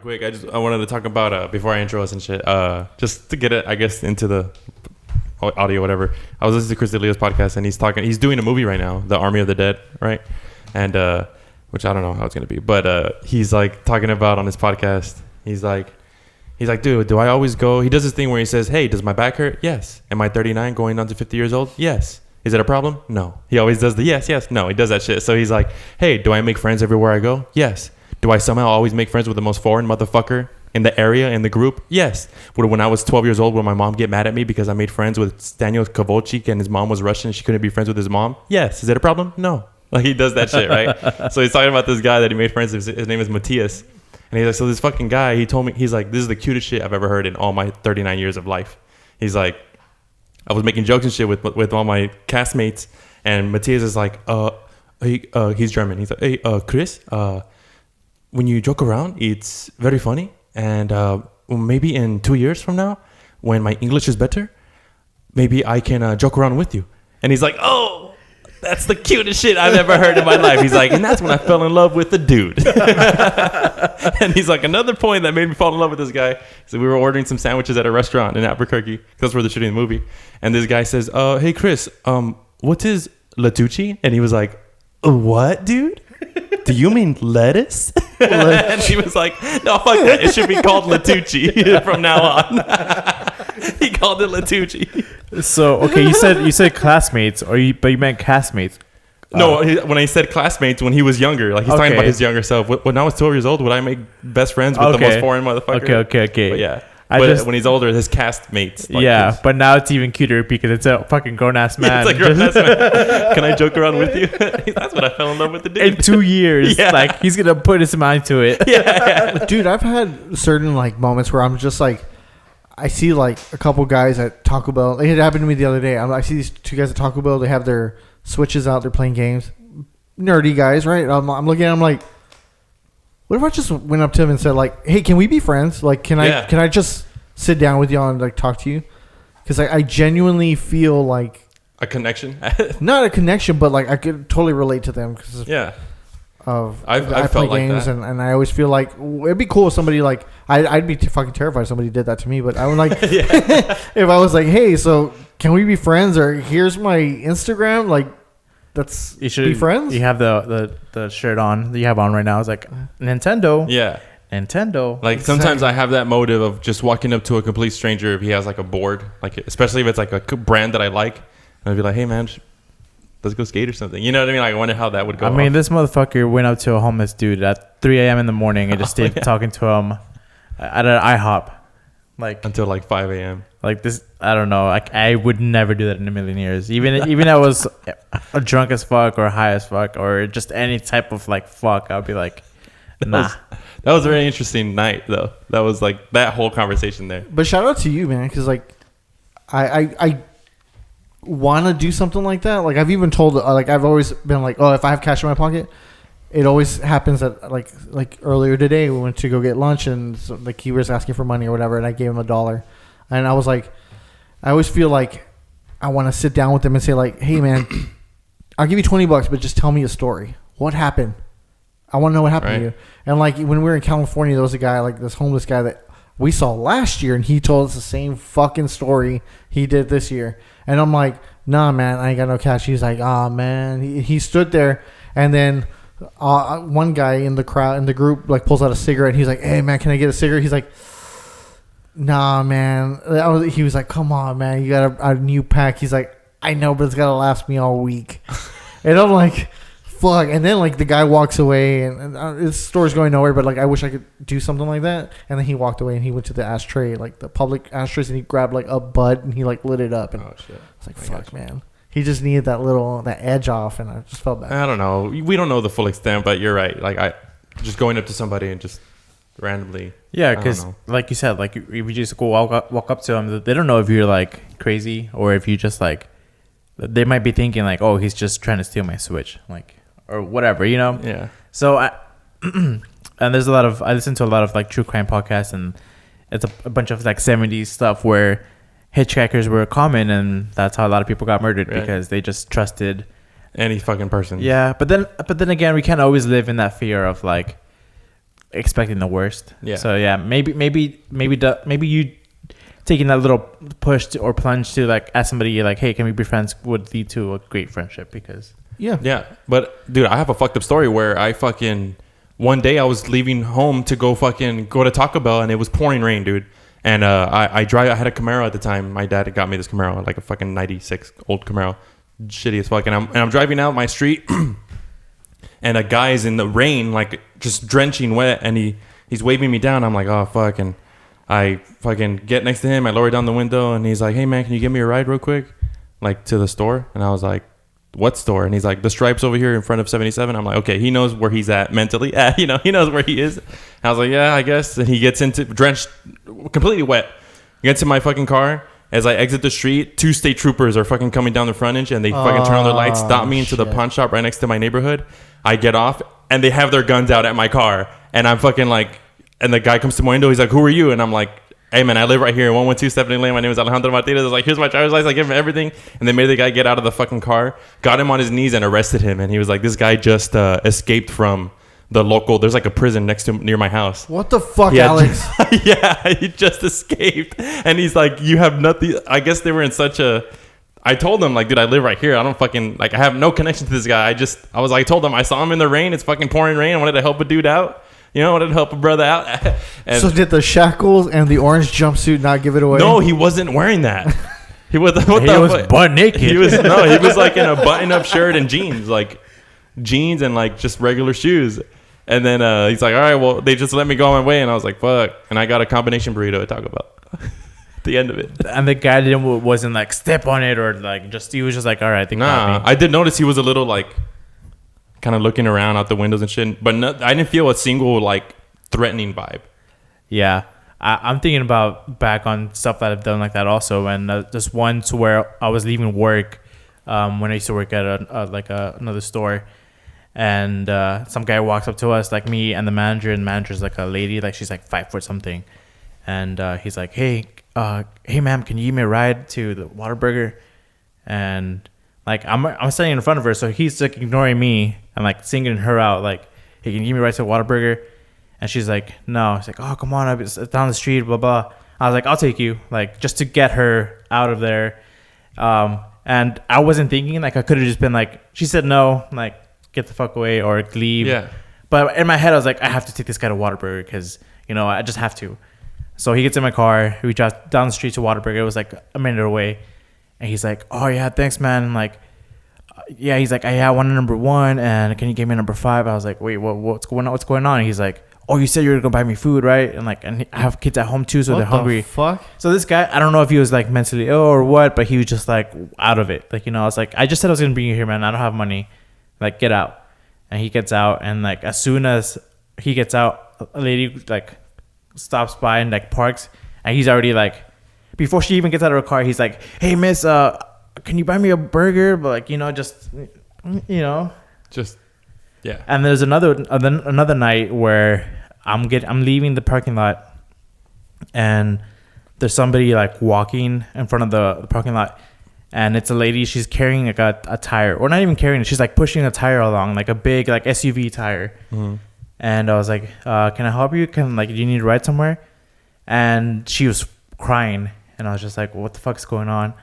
Quick, I wanted to talk about before I intro us and shit. Just to get it, I guess, into the audio, whatever. I was listening to Chris D'Elia's podcast, and he's doing a movie right now, The Army of the Dead, right? And which I don't know how it's gonna be, but he's like talking about on his podcast. He's like, dude, do I always go? He does this thing where he says, hey, does my back hurt? Yes. Am I 39 going on to 50 years old? Yes. Is it a problem? No. He always does the yes. No, he does that shit. So he's like, hey, do I make friends everywhere I go? Yes. Do I somehow always make friends with the most foreign motherfucker in the area, in the group? Yes. When I was 12 years old, would my mom get mad at me because I made friends with Staniel Kovalchik and his mom was Russian and she couldn't be friends with his mom? Yes. Is it a problem? No. Like, he does that shit, right? So he's talking about this guy that he made friends with. His name is Matthias. And he's like, so this fucking guy, he told me, he's like, this is the cutest shit I've ever heard in all my 39 years of life. He's like, I was making jokes and shit with all my castmates, and Matthias is like, he's German. He's like, hey, Chris, when you joke around, it's very funny. And maybe in 2 years from now, when my English is better, maybe I can joke around with you. And he's like, oh, that's the cutest shit I've ever heard in my life. He's like, and that's when I fell in love with the dude. And he's like, another point that made me fall in love with this guy. So we were ordering some sandwiches at a restaurant in Albuquerque. That's where they're shooting the movie. And this guy says, hey, Chris, what is Latucci? And he was like, what, dude? Do you mean lettuce? And he was like, no, fuck that. It should be called Latucci from now on. He called it Latucci. So, okay, you said classmates, but you meant castmates. No, when I said classmates, when he was younger, like he's talking about his younger self. When I was 12 years old, would I make best friends with the most foreign motherfucker? Okay. But yeah. But when he's older, his castmates. Like yeah, but now it's even cuter because it's a fucking grown-ass man. It's a grown-ass man. Can I joke around with you? That's when I fell in love with the dude. In 2 years. Yeah. Like, he's going to put his mind to it. Yeah. Dude, I've had certain, like, moments where I'm just, like, I see, like, a couple guys at Taco Bell. It happened to me the other day. I see these two guys at Taco Bell. They have their Switches out. They're playing games. Nerdy guys, right? I'm looking at them like, what if I just went up to him and said, like, hey, can we be friends? Like, can I just sit down with y'all and, like, talk to you? Because I genuinely feel like a connection. Not a connection, but, like, I could totally relate to them. Cause I felt play like games that. and I always feel like it'd be cool if somebody, like, I'd be fucking terrified if somebody did that to me. But I would, like, if I was like, hey, so can we be friends? Or here's my Instagram, like, you should be friends. You have the shirt on that you have on right now. It's like Nintendo. Yeah. Nintendo. Like, sometimes I have that motive of just walking up to a complete stranger if he has like a board, like especially if it's like a brand that I like, and I'd be like, hey man, let's go skate or something. You know what I mean? Like, I wonder how that would go. I mean, this motherfucker went up to a homeless dude at 3 a.m. in the morning and just stayed talking to him at an IHOP. Like, until like 5 a.m. Like, this, I don't know. Like, I would never do that in a million years. Even if I was drunk as fuck or high as fuck or just any type of, like, fuck, I'd be like, nah. That was a very interesting night, though. That was like that whole conversation there. But shout out to you, man, because, like, I want to do something like that. Like, I've even told, like, I've always been like, oh, if I have cash in my pocket, it always happens that, like earlier today, we went to go get lunch and so, like, he was asking for money or whatever, and I gave him $1. And I was like, I always feel like I want to sit down with them and say, like, hey, man, I'll give you $20, but just tell me a story. What happened? I want to know what happened to you. And, like, when we were in California, there was a guy, like, this homeless guy that we saw last year, and he told us the same fucking story he did this year. And I'm like, nah, man, I ain't got no cash. He's like, ah, man. He stood there, and then one guy in the crowd, in the group, like, pulls out a cigarette. And he's like, hey, man, can I get a cigarette? He's like, nah, man. He was like, come on, man. You got a new pack. He's like, I know, but it's got to last me all week. And I'm like, fuck. And then, like, the guy walks away, and his story's going nowhere, but, like, I wish I could do something like that. And then he walked away, and he went to the ashtray, like, the public ashtrays, and he grabbed, like, a bud, and he, like, lit it up. And oh, shit. I was like, fuck, man. He just needed that edge off, and I just felt bad. I don't know. We don't know the full extent, but you're right. Like, just going up to somebody and just randomly. Yeah, because like you said, like, if you just go walk up to them, they don't know if you're, like, crazy or if you just, like, they might be thinking like, oh, he's just trying to steal my Switch, like, or whatever, you know? Yeah. So and there's I listen to a lot of like true crime podcasts, and it's a bunch of like 70s stuff where hitchhikers were common, and that's how a lot of people got murdered because they just trusted any fucking person. Yeah, but then again, we can't always live in that fear of like expecting the worst. Yeah. So yeah, maybe you taking that little push or plunge to like ask somebody like, hey, can we be friends, would lead to a great friendship because. Yeah. But dude, I have a fucked up story where I fucking one day I was leaving home to go to Taco Bell, and it was pouring rain, dude. And I had a Camaro at the time. My dad got me this Camaro, like a fucking 96 old Camaro, shitty as fuck. And I'm driving out my street, and a guy's in the rain, like just drenching wet, and he's waving me down. I'm like, oh fuck, and I fucking get next to him. I lower down the window, and he's like, hey man, can you give me a ride real quick, like to the store? And I was like, what store? And he's like, the Stripes over here in front of 77. I'm like, okay, he knows where he's at mentally. He knows where he is. And I was like, yeah, I guess. And he gets into drenched, completely wet. Gets in my fucking car. As I exit the street, 2 state troopers are fucking coming down the frontage, and they fucking turn on their lights, stop me into the pawn shop right next to my neighborhood. I get off, and they have their guns out at my car, and I'm fucking like, and the guy comes to my window. He's like, who are you? And I'm like, hey man, I live right here in 112 70 Lane. My name is Alejandro Martinez. I was like, here's my driver's license. I give him everything. And they made the guy get out of the fucking car, got him on his knees, and arrested him. And he was like, this guy just escaped from the local. There's like a prison near my house. What the fuck, Alex? Yeah, he just escaped. And he's like, you have nothing. I guess they were in such a. I told them like, dude, I live right here. I don't fucking like. I have no connection to this guy. I told them I saw him in the rain. It's fucking pouring rain. I wanted to help a dude out. You know, I wanted to help a brother out. And so did the shackles and the orange jumpsuit not give it away? No, he wasn't wearing that. He was butt naked. He was like in a button-up shirt and jeans and like just regular shoes. And then he's like, all right, well, they just let me go on my way. And I was like, fuck. And I got a combination burrito at Taco Bell. The end of it. And the guy wasn't like step on it or like he was just like, all right, I did notice he was a little like kind of looking around out the windows and shit, but I didn't feel a single like threatening vibe. Yeah, I'm thinking about back on stuff that I've done like that also. And just once where I was leaving work when I used to work at another store, and some guy walks up to us, like me and the manager, and the manager's like a lady, like she's like 5 foot something, and he's like, hey ma'am, can you give me a ride to the Whataburger? And like I'm standing in front of her, so he's like ignoring me and like singling her out, like, hey, can you give me a ride to Whataburger? And she's like, no. She's like, oh, come on, it's down the street, blah blah. I was like, I'll take you, like, just to get her out of there. And I wasn't thinking, like, I could have just been like, she said no, like, get the fuck away or leave. Yeah. But in my head, I was like, I have to take this guy to Whataburger because, you know, I just have to. So he gets in my car. We drive down the street to Whataburger. It was like a minute away. And he's like, oh, yeah, thanks, man. And like, yeah, he's like, I want a number 1. And can you give me a number 5? I was like, wait, what's going on? What's going on? And he's like, oh, you said you were going to buy me food, right? And like, and I have kids at home too, so they're hungry. Fuck? So this guy, I don't know if he was like mentally ill or what, but he was just like out of it. Like, you know, I was like, I just said I was going to bring you here, man. I don't have money. Like, get out. And he gets out, and like as soon as he gets out, a lady like stops by and like parks, and he's already like, before she even gets out of her car, he's like, hey miss, can you buy me a burger? But like, you know, just, you know, just, yeah. And there's another night where I'm leaving the parking lot, and there's somebody like walking in front of the parking lot. And it's a lady, she's carrying like a tire, or not even carrying it. She's like pushing a tire along, like a big like SUV tire. Mm-hmm. And I was like, can I help you? Do you need to ride somewhere? And she was crying. And I was just like, what the fuck's going on?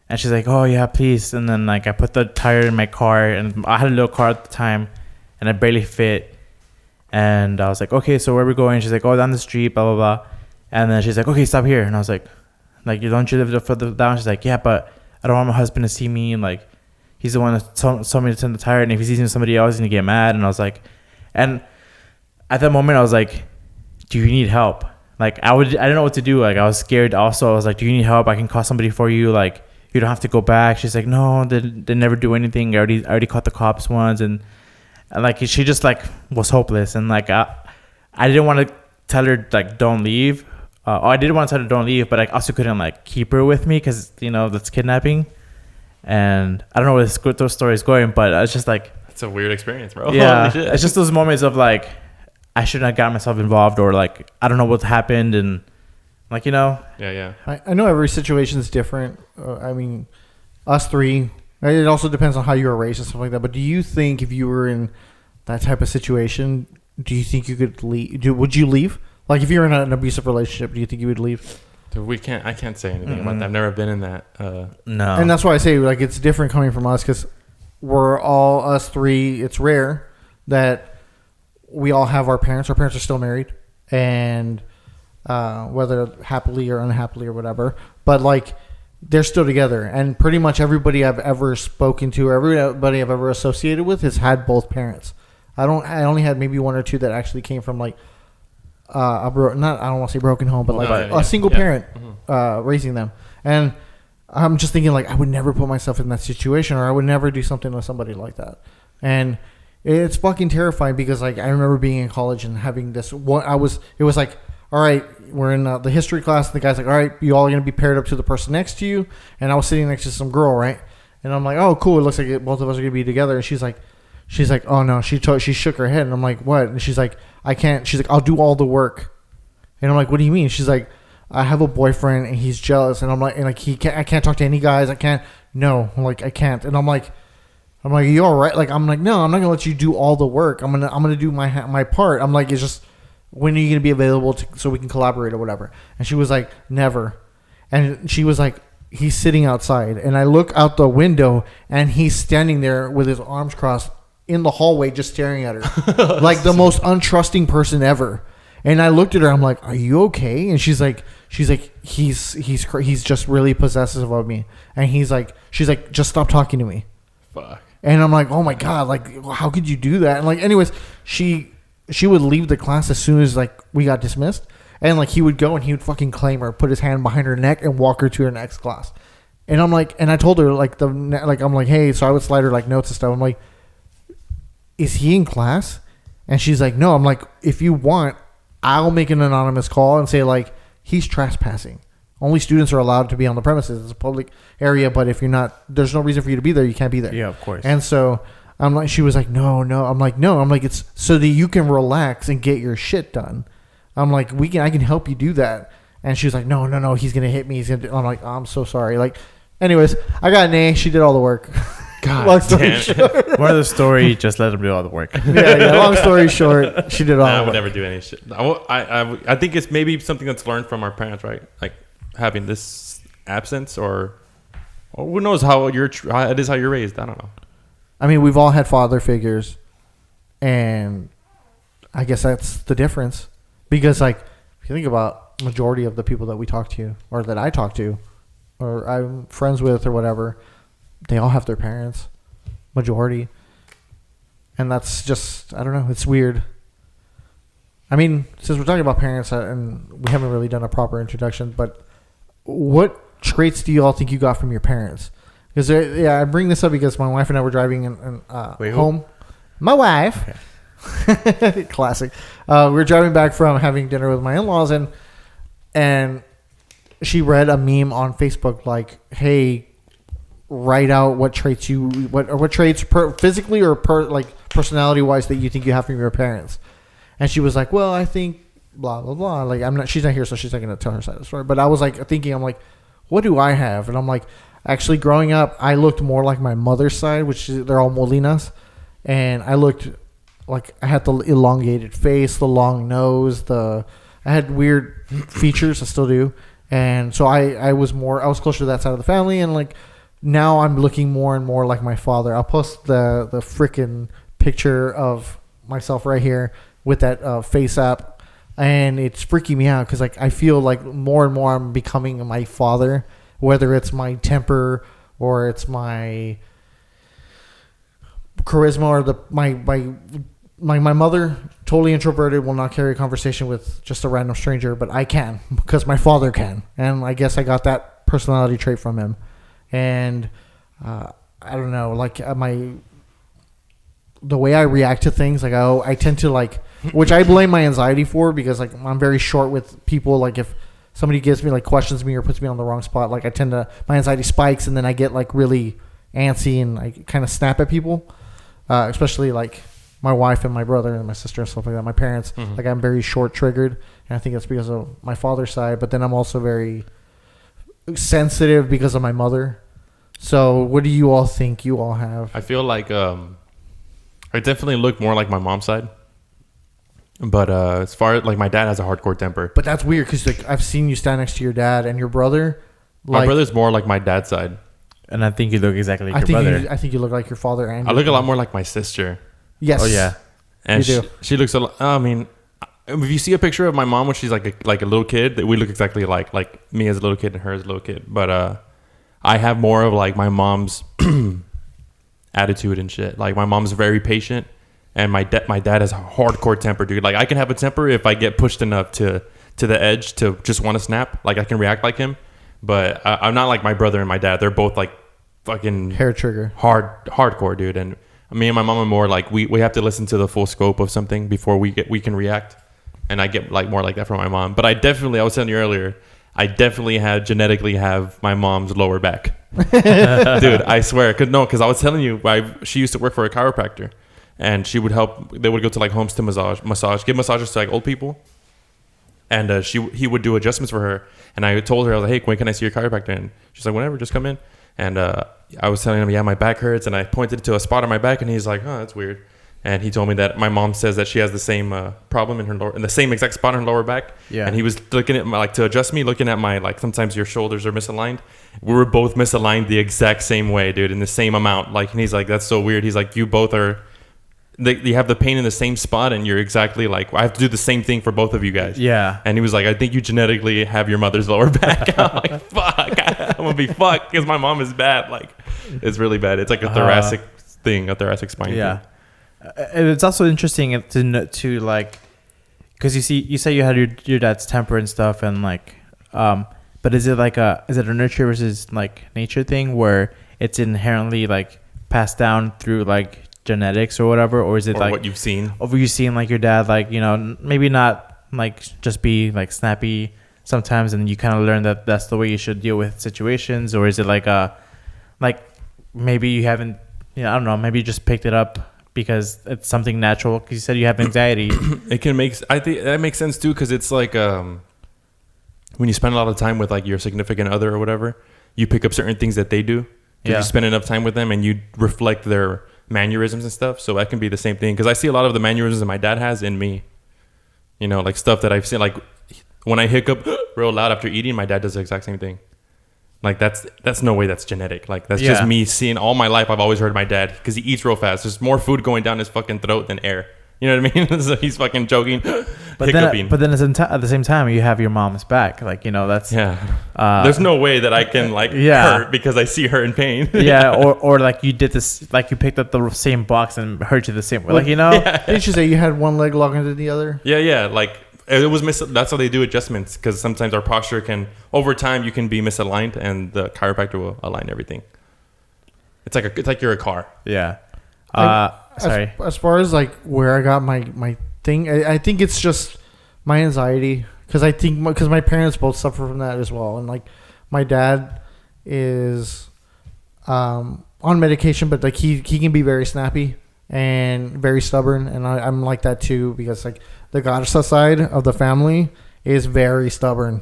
And she's like, oh yeah, please. And then like I put the tire in my car, and I had a little car at the time, and I barely fit. And I was like, okay, so where are we going? She's like, oh, down the street, blah, blah, blah. And then she's like, okay, stop here. And I was like, don't you live further down? She's like, yeah, but I don't want my husband to see me, and like he's the one that told me to turn the tire, and if he sees somebody else, he's gonna get mad. And I was like, and at that moment I was like, do you need help? Like I didn't know what to do. Like I was scared also. I was like, do you need help? I can call somebody for you. Like you don't have to go back. She's like, no, they never do anything. I already caught the cops once. And like she just like was hopeless. And like I didn't want to tell her like don't leave. I didn't want to tell her don't leave, but I also couldn't like keep her with me because, you know, that's kidnapping. And I don't know where this story is going, but it's just like, It's a weird experience, bro. yeah, Holy shit. it's just those moments of like, I shouldn't have got myself involved, or like, I don't know what happened, and like, Yeah. I know every situation is different. I mean, us three, it also depends on how you were raised and stuff like that. But do you think if you were in that type of situation, do you think you could leave? Would you leave? Like if you're in an abusive relationship, do you think you would leave? Dude, I can't say anything about that. I've never been in that. no. And that's why I say like it's different coming from us because we're all us three. It's rare that we all have our parents. Our parents are still married, and whether happily or unhappily or whatever, but like they're still together. And pretty much everybody I've ever spoken to, or everybody I've ever associated with, has had both parents. I only had maybe one or two that actually came from like I don't want to say broken home, but like a single parent raising them. And I'm just thinking like I would never put myself in that situation, or I would never do something with somebody like that. And it's fucking terrifying because like I remember being in college and having this. It was like, all right, we're in the history class. And the guy's like, all right, you all are gonna be paired up to the person next to you. And I was sitting next to some girl, right? And I'm like, oh, cool. It looks like both of us are gonna be together. And she's like, oh no. She shook her head, and I'm like, what? And she's like, I can't. She's like, I'll do all the work. And I'm like, what do you mean? She's like, I have a boyfriend and he's jealous. And I'm like, I can't talk to any guys. I can't. No, I'm like, I can't. And I'm like, are you all right? Like, I'm like, no, I'm not gonna let you do all the work. I'm gonna do my part. I'm like, it's just, when are you gonna be available so we can collaborate or whatever? And she was like, never. And she was like, he's sitting outside. And I look out the window and he's standing there with his arms crossed in the hallway, just staring at her, like the most untrusting person ever. And I looked at her. I'm like, "Are you okay?" And she's like, he's just really possessive of me. And she's like, "Just stop talking to me." Fuck. And I'm like, "Oh my god! Like, how could you do that?" And like, anyways, she would leave the class as soon as like we got dismissed, and like he would go and he would fucking claim her, put his hand behind her neck, and walk her to her next class. And I'm like, and I told her I'm like, hey, so I would slide her like notes and stuff. I'm like, is he in class? And she's like, no. I'm like, if you want, I'll make an anonymous call and say like, he's trespassing. Only students are allowed to be on the premises. It's a public area, but if you're not, there's no reason for you to be there. You can't be there. Yeah, of course. And so I'm like, she was like, no. I'm like, no. I'm like, it's so that you can relax and get your shit done. I'm like, I can help you do that. And she's like, no. He's gonna hit me. I'm like, oh, I'm so sorry. Like, anyways, I got an A. She did all the work. God long story damn. short. More of the story, just let them do all the work. Yeah. Long story short, she did all. I the would work. never do any shit. I think it's maybe something that's learned from our parents, right? Like having this absence, or who knows how it is how you're raised. I don't know. I mean, we've all had father figures, and I guess that's the difference. Because, like, if you think about majority of the people that we talk to, or that I talk to, or I'm friends with, or whatever, they all have their parents, majority. And that's just, I don't know, it's weird. I mean, since we're talking about parents, and we haven't really done a proper introduction, but what traits do you all think you got from your parents? Because, I bring this up because my wife and I were driving home. My wife. Okay. Classic. We were driving back from having dinner with my in-laws, and she read a meme on Facebook like, hey, write out what traits physically or personality wise that you think you have from your parents. And she was like, well, I think blah blah blah. Like, she's not here, so she's not gonna tell her side of the story. But I was like thinking, I'm like, what do I have? And I'm like, actually, growing up, I looked more like my mother's side, which they're all Molinas, and I looked like I had the elongated face, the long nose, I had weird features. I still do. And so I was closer to that side of the family, and like now I'm looking more and more like my father. I'll post the freaking picture of myself right here with that face app, and it's freaking me out because like I feel like more and more I'm becoming my father, whether it's my temper or it's my charisma or my mother, totally introverted, will not carry a conversation with just a random stranger, but I can because my father can, and I guess I got that personality trait from him. And I don't know, like the way I react to things, like I tend to like, which I blame my anxiety for, because like I'm very short with people. Like if somebody gives me like questions me or puts me on the wrong spot, like my anxiety spikes, and then I get like really antsy and I kind of snap at people, especially like my wife and my brother and my sister and stuff like that. My parents, like I'm very short triggered, and I think that's because of my father's side. But then I'm also very sensitive because of my mother. So what do you all think you all have? I feel like I definitely look more like my mom's side. But as far as like my dad has a hardcore temper. But that's weird because like I've seen you stand next to your dad and your brother. Like, my brother's more like my dad's side. And I think you look exactly like your brother. I think you look like your father and I look a lot more like my sister. Yes. Oh yeah. And you do. She looks a lot. I mean, if you see a picture of my mom when she's like a little kid, we look exactly like me as a little kid and her as a little kid. But I have more of like my mom's attitude and shit. Like my mom's very patient, and my dad has a hardcore temper, dude. Like I can have a temper if I get pushed enough to the edge to just want to snap. Like I can react like him, but I'm not like my brother and my dad. They're both like fucking hair trigger, hardcore, dude. And me and my mom are more like we have to listen to the full scope of something before we can react. And I get like more like that from my mom. But I was telling you earlier, I definitely genetically have my mom's lower back. Dude, I swear. Because I was telling you, she used to work for a chiropractor. And she would help. They would go to like homes to give massages to like old people. And he would do adjustments for her. And I told her, I was like, hey, when can I see your chiropractor? And she's like, whenever, just come in. And I was telling him, yeah, my back hurts. And I pointed to a spot on my back. And he's like, oh, that's weird. And he told me that my mom says that she has the same problem in the same exact spot in her lower back. Yeah. And he was looking at to adjust me, looking at my, like, sometimes your shoulders are misaligned. We were both misaligned the exact same way, dude, in the same amount. Like, and he's like, that's so weird. He's like, you both are, you have the pain in the same spot, and you're exactly like, I have to do the same thing for both of you guys. Yeah. And he was like, I think you genetically have your mother's lower back. I'm like, fuck. I'm going to be fucked because my mom is bad. Like, it's really bad. It's like a thoracic thing, a thoracic spine thing. And it's also interesting to like, because you say you had your dad's temper and stuff, and like, but is it a nurture versus like nature thing where it's inherently like passed down through like genetics or whatever, or is it like what you've seen? Over you seen like your dad, like, you know, maybe not like just be like snappy sometimes, and you kind of learn that that's the way you should deal with situations, or is it like maybe you haven't, I don't know, maybe you just picked it up because it's something natural, because you said you have anxiety. I think that makes sense too, because it's like when you spend a lot of time with like your significant other or whatever, you pick up certain things that they do. You spend enough time with them and you reflect their mannerisms and stuff. So that can be the same thing, because I see a lot of the mannerisms that my dad has in me. You know, like stuff that I've seen, like when I hiccup real loud after eating, my dad does the exact same thing. Like that's no way that's genetic. Like that's just me seeing all my life. I've always heard my dad, because he eats real fast. There's more food going down his fucking throat than air. You know what I mean? So he's fucking joking, hiccuping. But then at the same time, you have your mom's back. Like, you know, that's there's no way that I can like hurt because I see her in pain. or like you did this, like you picked up the same box and hurt you the same way. Like, you know, didn't you say you had one leg locked into the other? Yeah. Like it was that's how they do adjustments, because sometimes our posture over time you can be misaligned, and the chiropractor will align everything. It's like you're a car. Yeah. Sorry. As far as like where I got my thing, I think it's just my anxiety, because my parents both suffer from that as well, and like my dad is on medication, but like he can be very snappy and very stubborn, and I'm like that too, because like the Garza side of the family is very stubborn.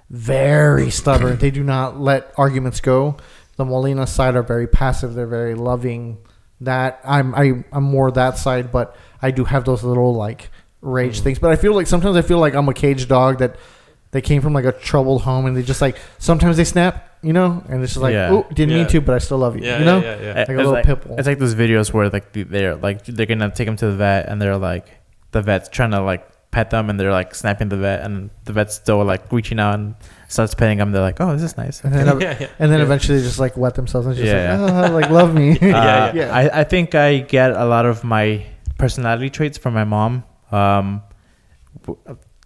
They do not let arguments go. The Molina side are very passive. They're very loving. That I'm more that side, but I do have those little like rage things. But sometimes I feel like I'm a caged dog that they came from like a troubled home, and they just like sometimes they snap, you know, and it's just like, oh, didn't mean to, but I still love you, you know, like a little pit bull. It's like those videos where like they're gonna take them to the vet, and they're like the vet's trying to like pet them, and they're like snapping the vet, and the vet's still like reaching out and starts petting them. They're like, oh, this is nice. And then eventually they just like wet themselves and just like love me. I think I get a lot of my personality traits from my mom,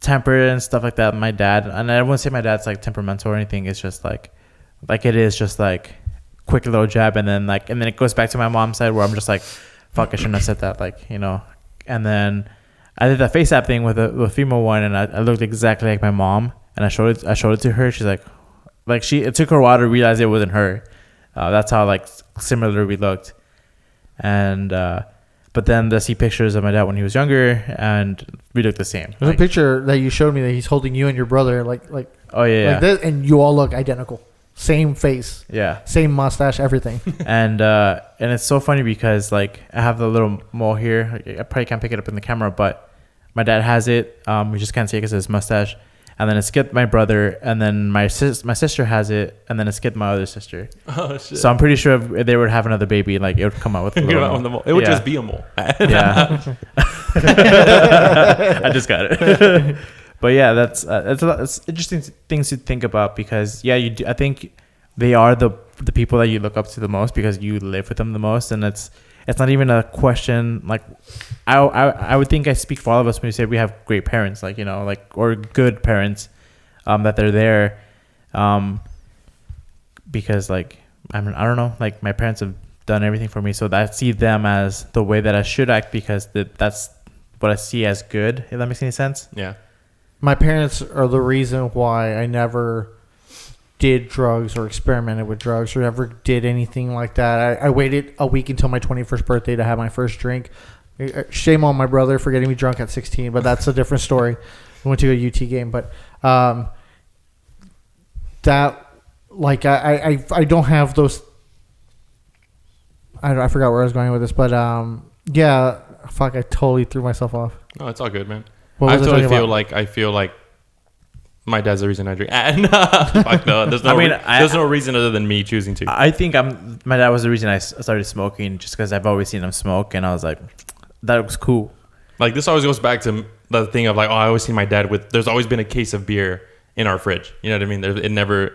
temper and stuff like that. My dad, and I wouldn't say my dad's like temperamental or anything. It's just like it is just like quick little jab, and then it goes back to my mom's side where I'm just like, fuck, I shouldn't have said that, like, you know. And then I did that face app thing with the female one, and I looked exactly like my mom, and I showed it to her. She's like it took her a while to realize it wasn't her. That's how like similar we looked. And but then to see pictures of my dad when he was younger, and we look the same. There's a picture that you showed me that he's holding you and your brother like oh yeah, like this, and you all look identical, same face, same mustache, everything. And it's so funny because like I have the little mole here. I probably can't pick it up in the camera, but my dad has it. We just can't see it because of his mustache. And then it skipped my brother, and then my sister has it, and then it skipped my other sister. Oh shit! So I'm pretty sure if they would have another baby, like it would come out with a little mole. It would just be a mole. Yeah. I just got it. But yeah, that's interesting things to think about because yeah, I think they are the people that you look up to the most because you live with them the most, and it's not even a question. Like I would think I speak for all of us when you say we have great parents, like you know, like or good parents, that they're there, because like I don't know, like my parents have done everything for me, so that I see them as the way that I should act because that's what I see as good. If that makes any sense. Yeah. My parents are the reason why I never did drugs or experimented with drugs or ever did anything like that. I waited a week until my 21st birthday to have my first drink. Shame on my brother for getting me drunk at 16, but that's a different story. We went to a UT game, but that like I don't have those. I forgot where I was going with this, but yeah, fuck, I totally threw myself off. No, it's all good, man. I feel like my dad's the reason I drink. Fuck no, there's no. There's no reason other than me choosing to. I think my dad was the reason I started smoking, just because I've always seen him smoke, and I was like, that was cool. Like this always goes back to the thing of like, oh, I always see my dad with. There's always been a case of beer in our fridge. You know what I mean?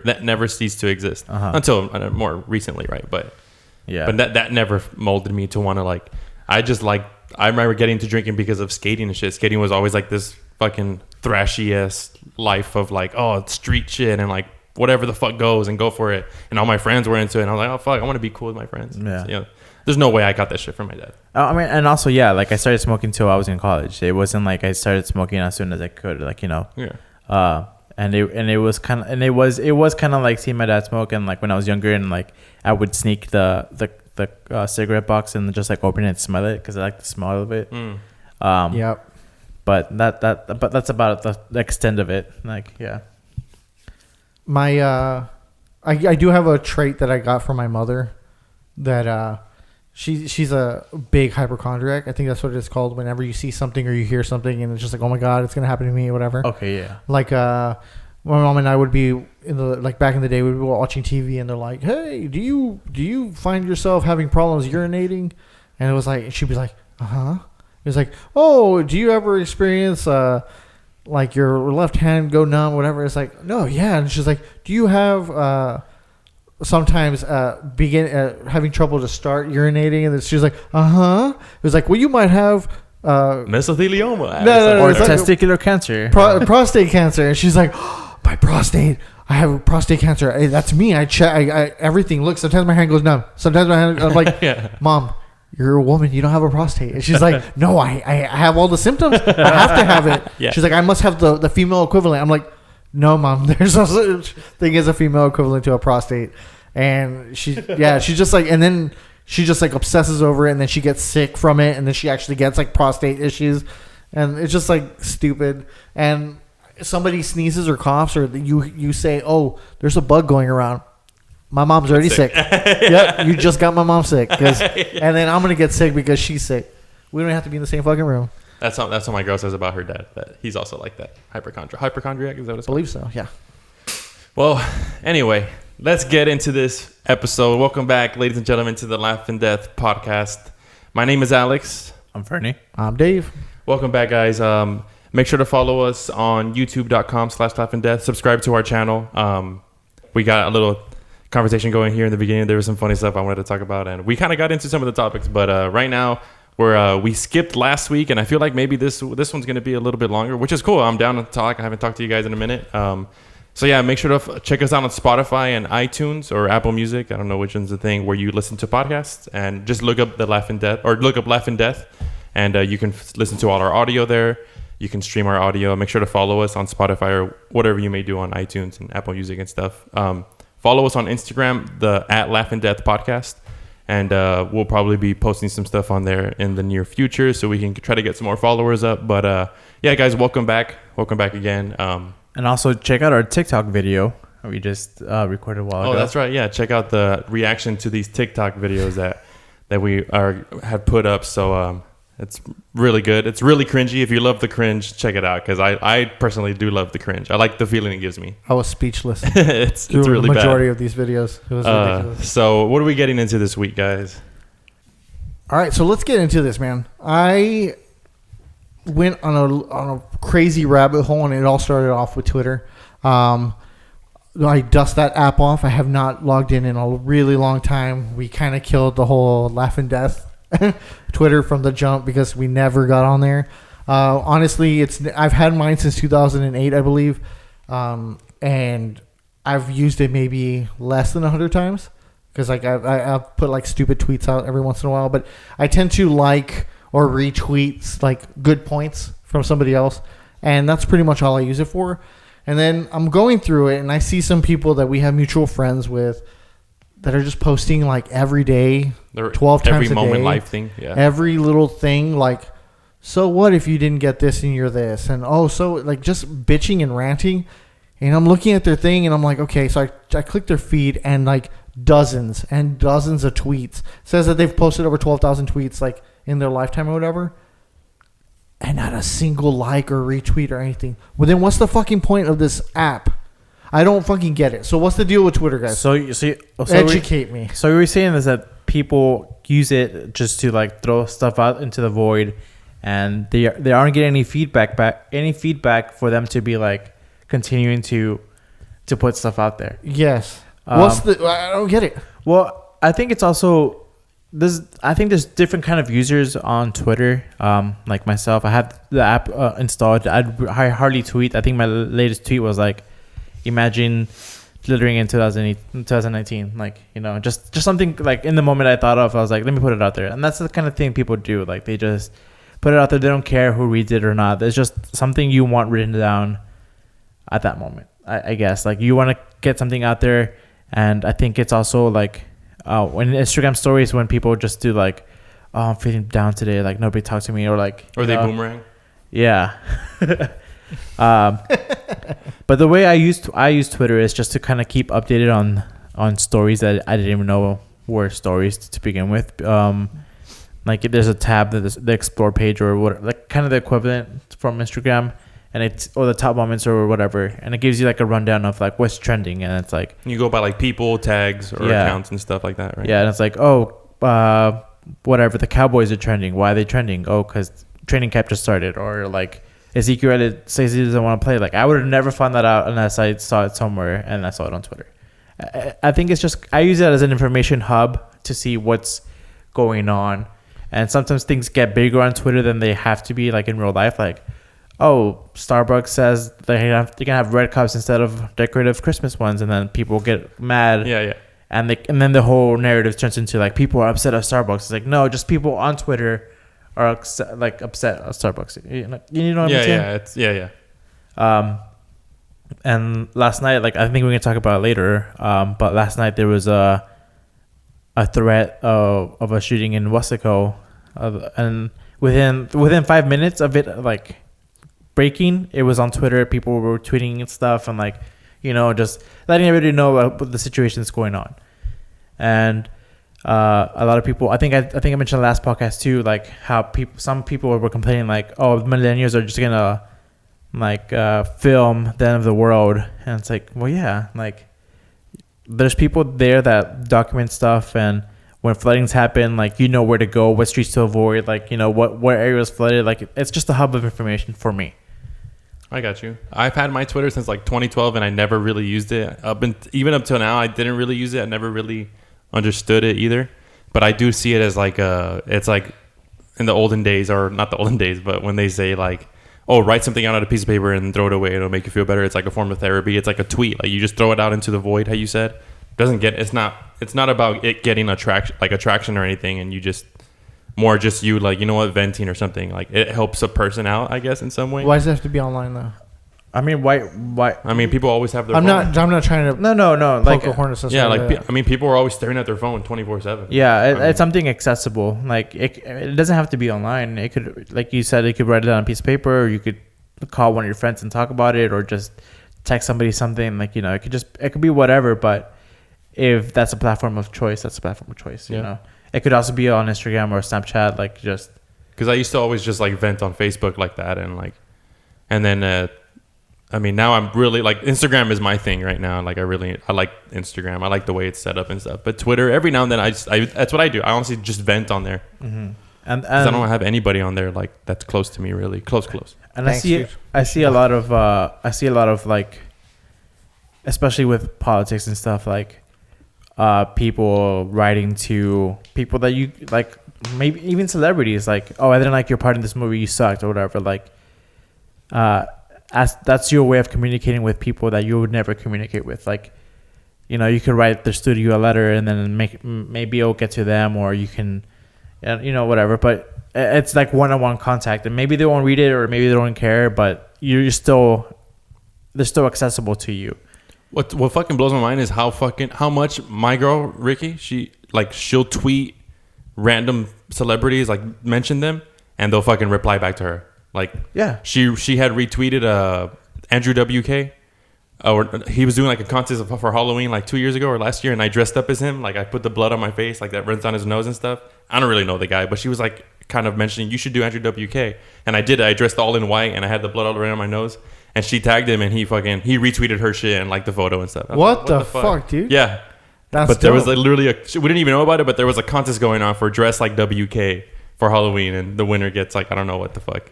That never ceased to exist until more recently, right? But yeah, but that never molded me to want to like. I remember getting into drinking because of skating and shit. Skating was always like this fucking thrashy ass life of like, oh, it's street shit and like whatever the fuck goes and go for it. And all my friends were into it. And I was like, oh fuck, I want to be cool with my friends. Yeah. You know, there's no way I got that shit from my dad. I mean, and also, yeah, like I started smoking till I was in college. It wasn't like I started smoking as soon as I could, like, you know. Yeah. And it was kind of like seeing my dad smoke, and like when I was younger, and like I would sneak the cigarette box and just like open it and smell it because I like the smell of it. Yep. But that's about the extent of it. Like, yeah. My I do have a trait that I got from my mother that she's a big hypochondriac. I think that's what it's called. Whenever you see something or you hear something and it's just like, oh my god, it's gonna happen to me or whatever. Okay, yeah. Like my mom and I would be back in the day, we'd be watching TV and they're like, hey, do you find yourself having problems urinating? And it was like, she'd be like, uh-huh. It was like, oh, do you ever experience like your left hand go numb, whatever? It's like, no, yeah. And she's like, do you have sometimes begin having trouble to start urinating? And she's like, uh-huh. It was like, well, you might have mesothelioma. No, or testicular cancer. Prostate cancer. And she's like, oh, my prostate. I have prostate cancer. Hey, that's me. I check. I everything. Look, sometimes my hand goes numb. Sometimes my hand. I'm like, yeah. Mom, you're a woman. You don't have a prostate. And she's like, no, I have all the symptoms. I have to have it. Yeah. She's like, I must have the female equivalent. I'm like, no, Mom. There's no such thing as a female equivalent to a prostate. And she's just like, and then she just like obsesses over it, and then she gets sick from it, and then she actually gets like prostate issues, and it's just like stupid. And somebody sneezes or coughs, or you say, oh, there's a bug going around. My mom's already sick. Yep, you just got my mom sick. And then I'm going to get sick because she's sick. We don't have to be in the same fucking room. That's what my girl says about her dad, that he's also like that. Hypochondriac, is that what it's called? I believe so, yeah. Well, anyway, let's get into this episode. Welcome back, ladies and gentlemen, to the Laugh and Death podcast. My name is Alex. I'm Fernie. I'm Dave. Welcome back, guys. Make sure to follow us on youtube.com/laughanddeath. Subscribe to our channel. We got a little conversation going here in the beginning. There was some funny stuff I wanted to talk about, and we kind of got into some of the topics, but right now we skipped last week, and I feel like maybe this one's going to be a little bit longer, which is cool. I'm down to talk. I haven't talked to you guys in a minute. So yeah, make sure to check us out on Spotify and iTunes or Apple Music. I don't know which one's the thing where you listen to podcasts, and just look up Laugh and Death, and you can listen to all our audio there. You can stream our audio. Make sure to follow us on Spotify or whatever you may do on iTunes and Apple Music and stuff. follow us on Instagram, the @LaughingDeath podcast. And we'll probably be posting some stuff on there in the near future so we can try to get some more followers up. But yeah, guys, welcome back. Welcome back again. And also check out our TikTok video we just recorded a while ago. Oh, that's right. Yeah, check out the reaction to these TikTok videos that we have put up. So it's really good. It's really cringy. If you love the cringe, check it out because I personally do love the cringe. I like the feeling it gives me. I was speechless. It's really the majority bad. of these videos. It was ridiculous. So what are we getting into this week, guys? All right, so let's get into this, man. I went on a crazy rabbit hole, and it all started off with Twitter. I dust that app off. I have not logged in a really long time. We kind of killed the whole Laughing Death Twitter from the jump because we never got on there. Honestly, I've had mine since 2008, I believe, and I've used it maybe less than 100 times because like I've put like stupid tweets out every once in a while, but I tend to like or retweet like good points from somebody else, and that's pretty much all I use it for. And then I'm going through it, and I see some people that we have mutual friends with that are just posting like every day, 12 times a day. Every moment life thing. Yeah. Every little thing like, so what if you didn't get this and you're this? And so like just bitching and ranting. And I'm looking at their thing and I'm like, okay, so I click their feed and like dozens and dozens of tweets. It says that they've posted over 12,000 tweets like in their lifetime or whatever. And not a single like or retweet or anything. Well, then what's the fucking point of this app? I don't fucking get it. So what's the deal with Twitter, guys? So educate me. So what you're saying is that people use it just to like throw stuff out into the void, and they aren't getting any feedback for them to be like continuing to put stuff out there. Yes. I don't get it. Well, I think it's also there's different kind of users on Twitter. Like myself, I have the app installed. I hardly tweet. I think my latest tweet was like, imagine glittering in 2019, like, you know, just something like in the moment I thought of. I was like, let me put it out there. And that's the kind of thing people do. Like they just put it out there. They don't care who reads it or not. It's just something you want written down at that moment. I guess like you want to get something out there. And I think it's also like when Instagram stories, when people just do like, oh, I'm feeling down today, like nobody talked to me, or like, or they boomerang. Yeah. But the way I use Twitter is just to kind of keep updated on stories that I didn't even know were stories to begin with. Like there's a tab that is the explore page or what, like kind of the equivalent from Instagram, and it's or the top moments or whatever, and it gives you like a rundown of like what's trending, and it's like you go by like people tags or accounts and stuff like that, right? Yeah, and it's like whatever, the Cowboys are trending. Why are they trending? Oh, because training camp just started, or like Ezekiel Elliott says he doesn't want to play. Like I would have never found that out unless I saw it somewhere and I saw it on Twitter. I think it's just I use it as an information hub to see what's going on, and sometimes things get bigger on Twitter than they have to be, like in real life. Like, oh, Starbucks says they can have red cups instead of decorative Christmas ones, and then people get mad. Yeah. And then the whole narrative turns into like people are upset at Starbucks. It's like, no, just people on Twitter are upset at Starbucks. You know what I'm saying? Yeah. And last night, like I think we're gonna talk about it later. But last night there was a threat of a shooting in Wesco, and within 5 minutes of it like breaking, it was on Twitter. People were tweeting and stuff, and like, you know, just letting everybody know about the situation that's going on. And a lot of people, I think I mentioned the last podcast too, like how some people were complaining like, oh, millennials are just gonna like film the end of the world, and it's like, well, yeah, like there's people there that document stuff, and when floodings happen, like you know where to go, what streets to avoid, like you know what areas flooded. Like it's just a hub of information for me. I got you. I've had my Twitter since like 2012, and I never really used it. Even up till now, I didn't really use it. I never really understood it either. But I do see it as like it's like in the olden days, or not the olden days, but when they say like, oh, write something out on a piece of paper and throw it away, it'll make you feel better. It's like a form of therapy. It's like a tweet. Like you just throw it out into the void. How you said, it's not about it getting attraction or anything, and you just. More just you, like, you know what, venting or something. Like, it helps a person out, I guess, in some way. Why does it have to be online, though? I mean, why? I mean, people always have their. I'm phone. not trying to. No. Poke a hornet's nest. Yeah, right like there. I mean, people are always staring at their phone 24/7. Yeah, it's something accessible. Like it doesn't have to be online. It could, like you said, you could write it on a piece of paper, or you could call one of your friends and talk about it, or just text somebody something. Like, you know, it could be whatever. But if that's a platform of choice, that's a platform of choice. You know, it could also be on Instagram or Snapchat. Like, just because I used to always just like vent on Facebook like that, and then. I mean, now I'm really like Instagram is my thing right now. Like I like Instagram. I like the way it's set up and stuff. But Twitter, every now and then, I that's what I do. I honestly just vent on there, and I don't have anybody on there like that's close to me, really close. And Thanks, I see a lot of like, especially with politics and stuff, like people writing to people that you like, maybe even celebrities, like, oh, I didn't like your part in this movie, you sucked or whatever. Like, that's your way of communicating with people that you would never communicate with. Like, you know, you could write the studio a letter and then maybe it'll get to them, or you can, you know, whatever. But it's like one-on-one contact, and maybe they won't read it or maybe they don't care, but they're still accessible to you. What fucking blows my mind is how much my girl Ricky, she'll tweet random celebrities, like mention them, and they'll fucking reply back to her. Like, yeah, she had retweeted Andrew WK, or he was doing like a contest for Halloween like 2 years ago or last year, and I dressed up as him. Like, I put the blood on my face, like that runs down his nose and stuff. I don't really know the guy, but she was like kind of mentioning you should do Andrew WK, and I did. I dressed all in white and I had the blood all around my nose, and she tagged him, and he retweeted her shit and liked the photo and stuff. What the fuck, dude? Yeah, that's. There was like literally we didn't even know about it, but there was a contest going on for dress like WK for Halloween, and the winner gets like I don't know what the fuck.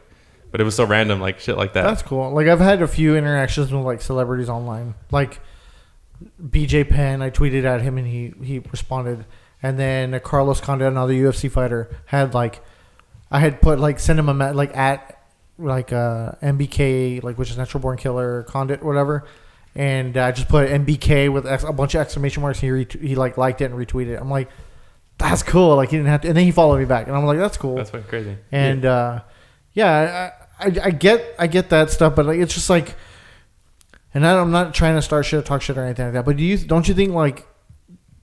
But it was so random, like shit like that. That's cool. Like, I've had a few interactions with like celebrities online. Like BJ Penn, I tweeted at him and he responded. And then Carlos Condit, another UFC fighter, had like, I had put like send him a like at like MBK, like, which is Natural Born Killer Condit, whatever. And I just put MBK with a bunch of exclamation marks. And he like liked it and retweeted it. I'm like, that's cool. Like, he didn't have to. And then he followed me back, and I'm like, that's cool. That's fucking crazy. And yeah, I get that stuff, but like, it's just like, and I'm not trying to start shit or talk shit or anything like that. But don't you think like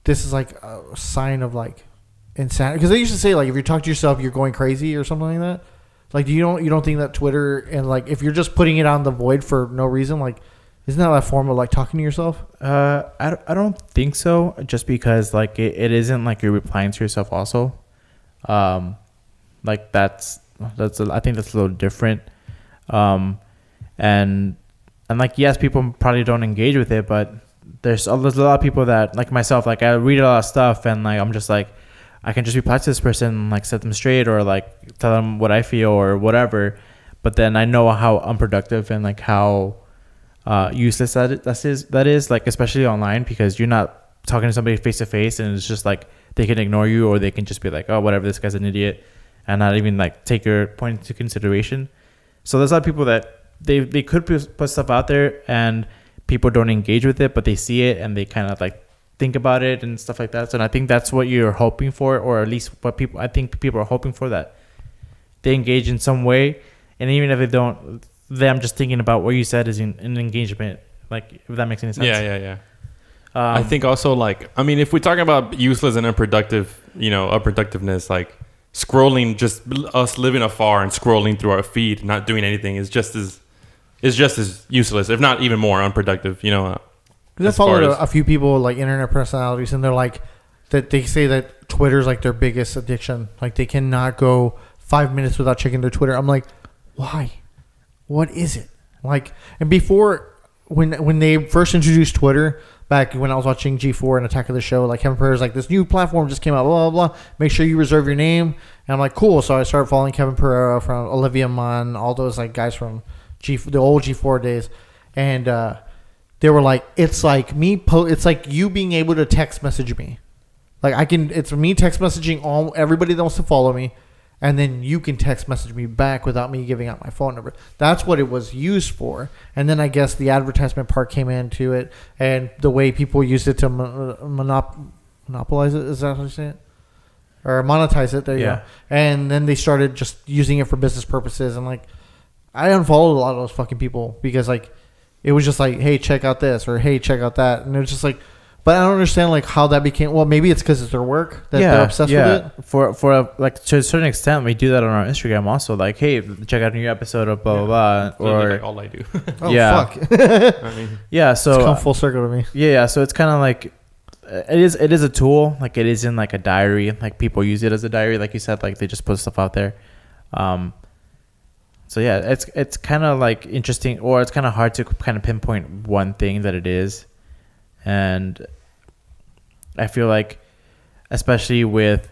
this is like a sign of like insanity? Because they used to say like if you talk to yourself, you're going crazy or something like that. Like, you don't think that Twitter and like if you're just putting it on the void for no reason, like, isn't that a form of like talking to yourself? I don't think so. Just because like it isn't like you're replying to yourself also. Like I think that's a little different. And like, yes, people probably don't engage with it, but there's a lot of people that, like myself, like I read a lot of stuff and like I'm just like, I can just reply to this person and like set them straight or like tell them what I feel or whatever. But then I know how unproductive and like how useless that is, like, especially online, because you're not talking to somebody face to face, and it's just like they can ignore you, or they can just be like, oh, whatever, this guy's an idiot, and not even like take your point into consideration. So there's a lot of people that they could put stuff out there and people don't engage with it, but they see it and they kind of like think about it and stuff like that. So I think that's what you're hoping for, or at least what I think people are hoping for, that they engage in some way. And even if they don't, them just thinking about what you said is an engagement. Like, if that makes any sense. Yeah. I think also, like, I mean, if we're talking about useless and unproductive, unproductiveness, like scrolling, just us living afar and scrolling through our feed, not doing anything is just as useless, if not even more unproductive. Because I followed a few people, like internet personalities, and they're like that. They say that Twitter's like their biggest addiction. Like, they cannot go 5 minutes without checking their Twitter. I'm like, why? What is it? Like, and before, when they first introduced Twitter, back when I was watching G4 and Attack of the Show, like, Kevin Pereira's like, this new platform just came out, blah, blah, blah. Make sure you reserve your name. And I'm like, cool. So I started following Kevin Pereira, from Olivia Munn, all those like guys from the old G4 days. And they were like, it's like it's like you being able to text message me. Like, it's me text messaging everybody that wants to follow me. And then you can text message me back without me giving out my phone number. That's what it was used for. And then I guess the advertisement part came into it, and the way people used it to monopolize it. Is that how you say it? Or monetize it. There you go. And then they started just using it for business purposes. And like, I unfollowed a lot of those fucking people because like it was just like, hey, check out this, or hey, check out that, and it was just like, but I don't understand like how that became. Well, maybe it's because it's their work that they're obsessed with it. For like to a certain extent, we do that on our Instagram also. Like, hey, check out a new episode of blah blah blah. Or like all I do. Oh fuck. I mean, So it's come full circle to me. Yeah. So it's kind of like it is a tool. Like it isn't like a diary. Like people use it as a diary, like you said. Like they just put stuff out there. So yeah, it's kind of like interesting, or it's kind of hard to kind of pinpoint one thing that it is, and I feel like, especially with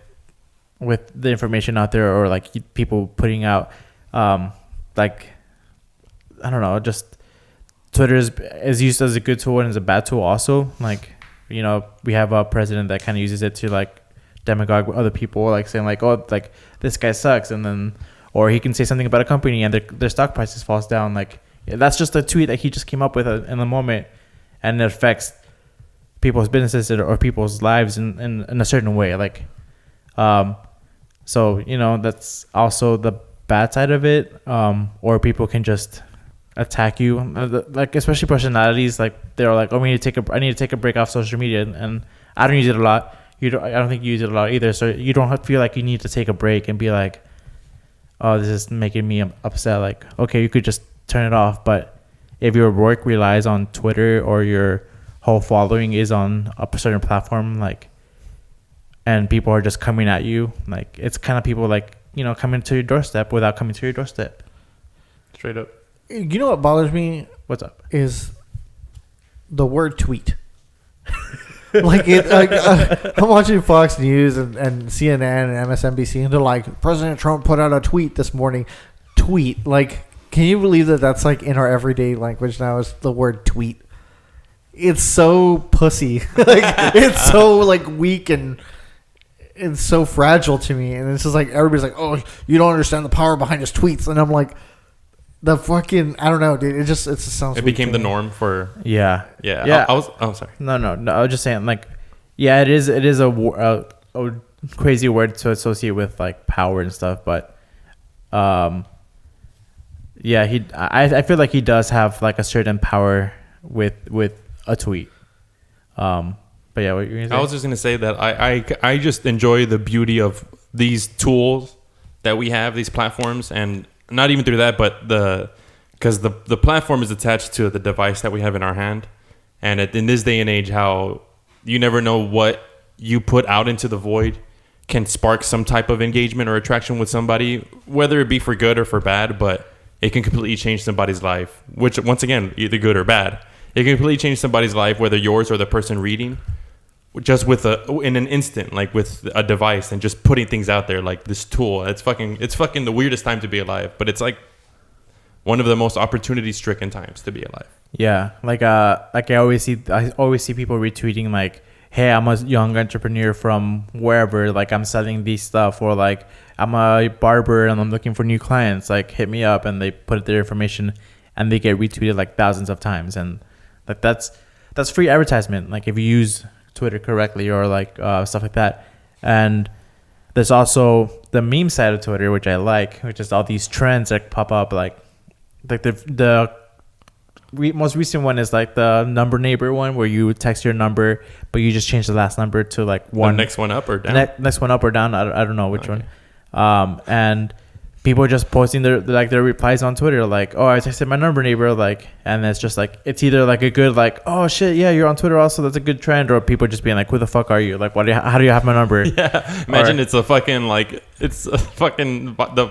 the information out there, or like people putting out, like I don't know, just Twitter is used as a good tool and as a bad tool also. Like, you know, we have a president that kind of uses it to like demagogue with other people, like saying like, oh, like this guy sucks, and then. Or he can say something about a company and their stock prices falls down. Like that's just a tweet that he just came up with in the moment, and it affects people's businesses or people's lives in a certain way. Like, so you know that's also the bad side of it. Or people can just attack you, like especially personalities. Like they're like, oh, I need to take a break off social media, and I don't use it a lot. I don't think you use it a lot either. So you don't feel like you need to take a break and be like, oh, this is making me upset. Like, okay, you could just turn it off. But if your work relies on Twitter, or your whole following is on a certain platform, like, and people are just coming at you, like, it's kind of people like, you know, coming to your doorstep without coming to your doorstep. Straight up. You know what bothers me? What's up? Is the word tweet. Like it, I'm watching Fox News and CNN and MSNBC, and they're like, President Trump put out a tweet this morning. Tweet, like, can you believe that that's like in our everyday language now? Is the word tweet? It's so pussy, like it's so like weak and it's so fragile to me, and it's just like everybody's like, oh, you don't understand the power behind his tweets, and I'm like, the fucking, I don't know, dude. It just sounds. It became the norm for. Yeah. I was. Oh, sorry. No. I was just saying, like, yeah, it is a crazy word to associate with like power and stuff, but, yeah, I feel like he does have like a certain power with a tweet. But yeah, what you gonna say? I was just gonna say that I just enjoy the beauty of these tools that we have, these platforms, and. Not even through that, but because the platform is attached to the device that we have in our hand, and in this day and age, how you never know what you put out into the void can spark some type of engagement or attraction with somebody, whether it be for good or for bad, but it can completely change somebody's life, which once again, either good or bad. It can completely change somebody's life, whether yours or the person reading, just in an instant, like with a device and just putting things out there, like this tool. It's fucking the weirdest time to be alive, but it's like one of the most opportunity-stricken times to be alive. Yeah, like I always see people retweeting like, hey, I'm a young entrepreneur from wherever, like I'm selling these stuff, or like I'm a barber and I'm looking for new clients, like hit me up, and they put their information and they get retweeted like thousands of times, and like that's free advertisement, like if you use Twitter correctly, or like stuff like that. And there's also the meme side of Twitter, which I like, which is all these trends that pop up, like the most recent one is like the number neighbor one, where you text your number but you just change the last number to like one. The next one up or down? Next one up or down, I don't know which one. And people are just posting their replies on Twitter, like, oh, I texted my number neighbor, like, and it's just like, it's either like a good, like, oh shit, yeah, you're on Twitter also, that's a good trend, or people just being like, who the fuck are you, like, how do you have my number? Yeah, imagine it's the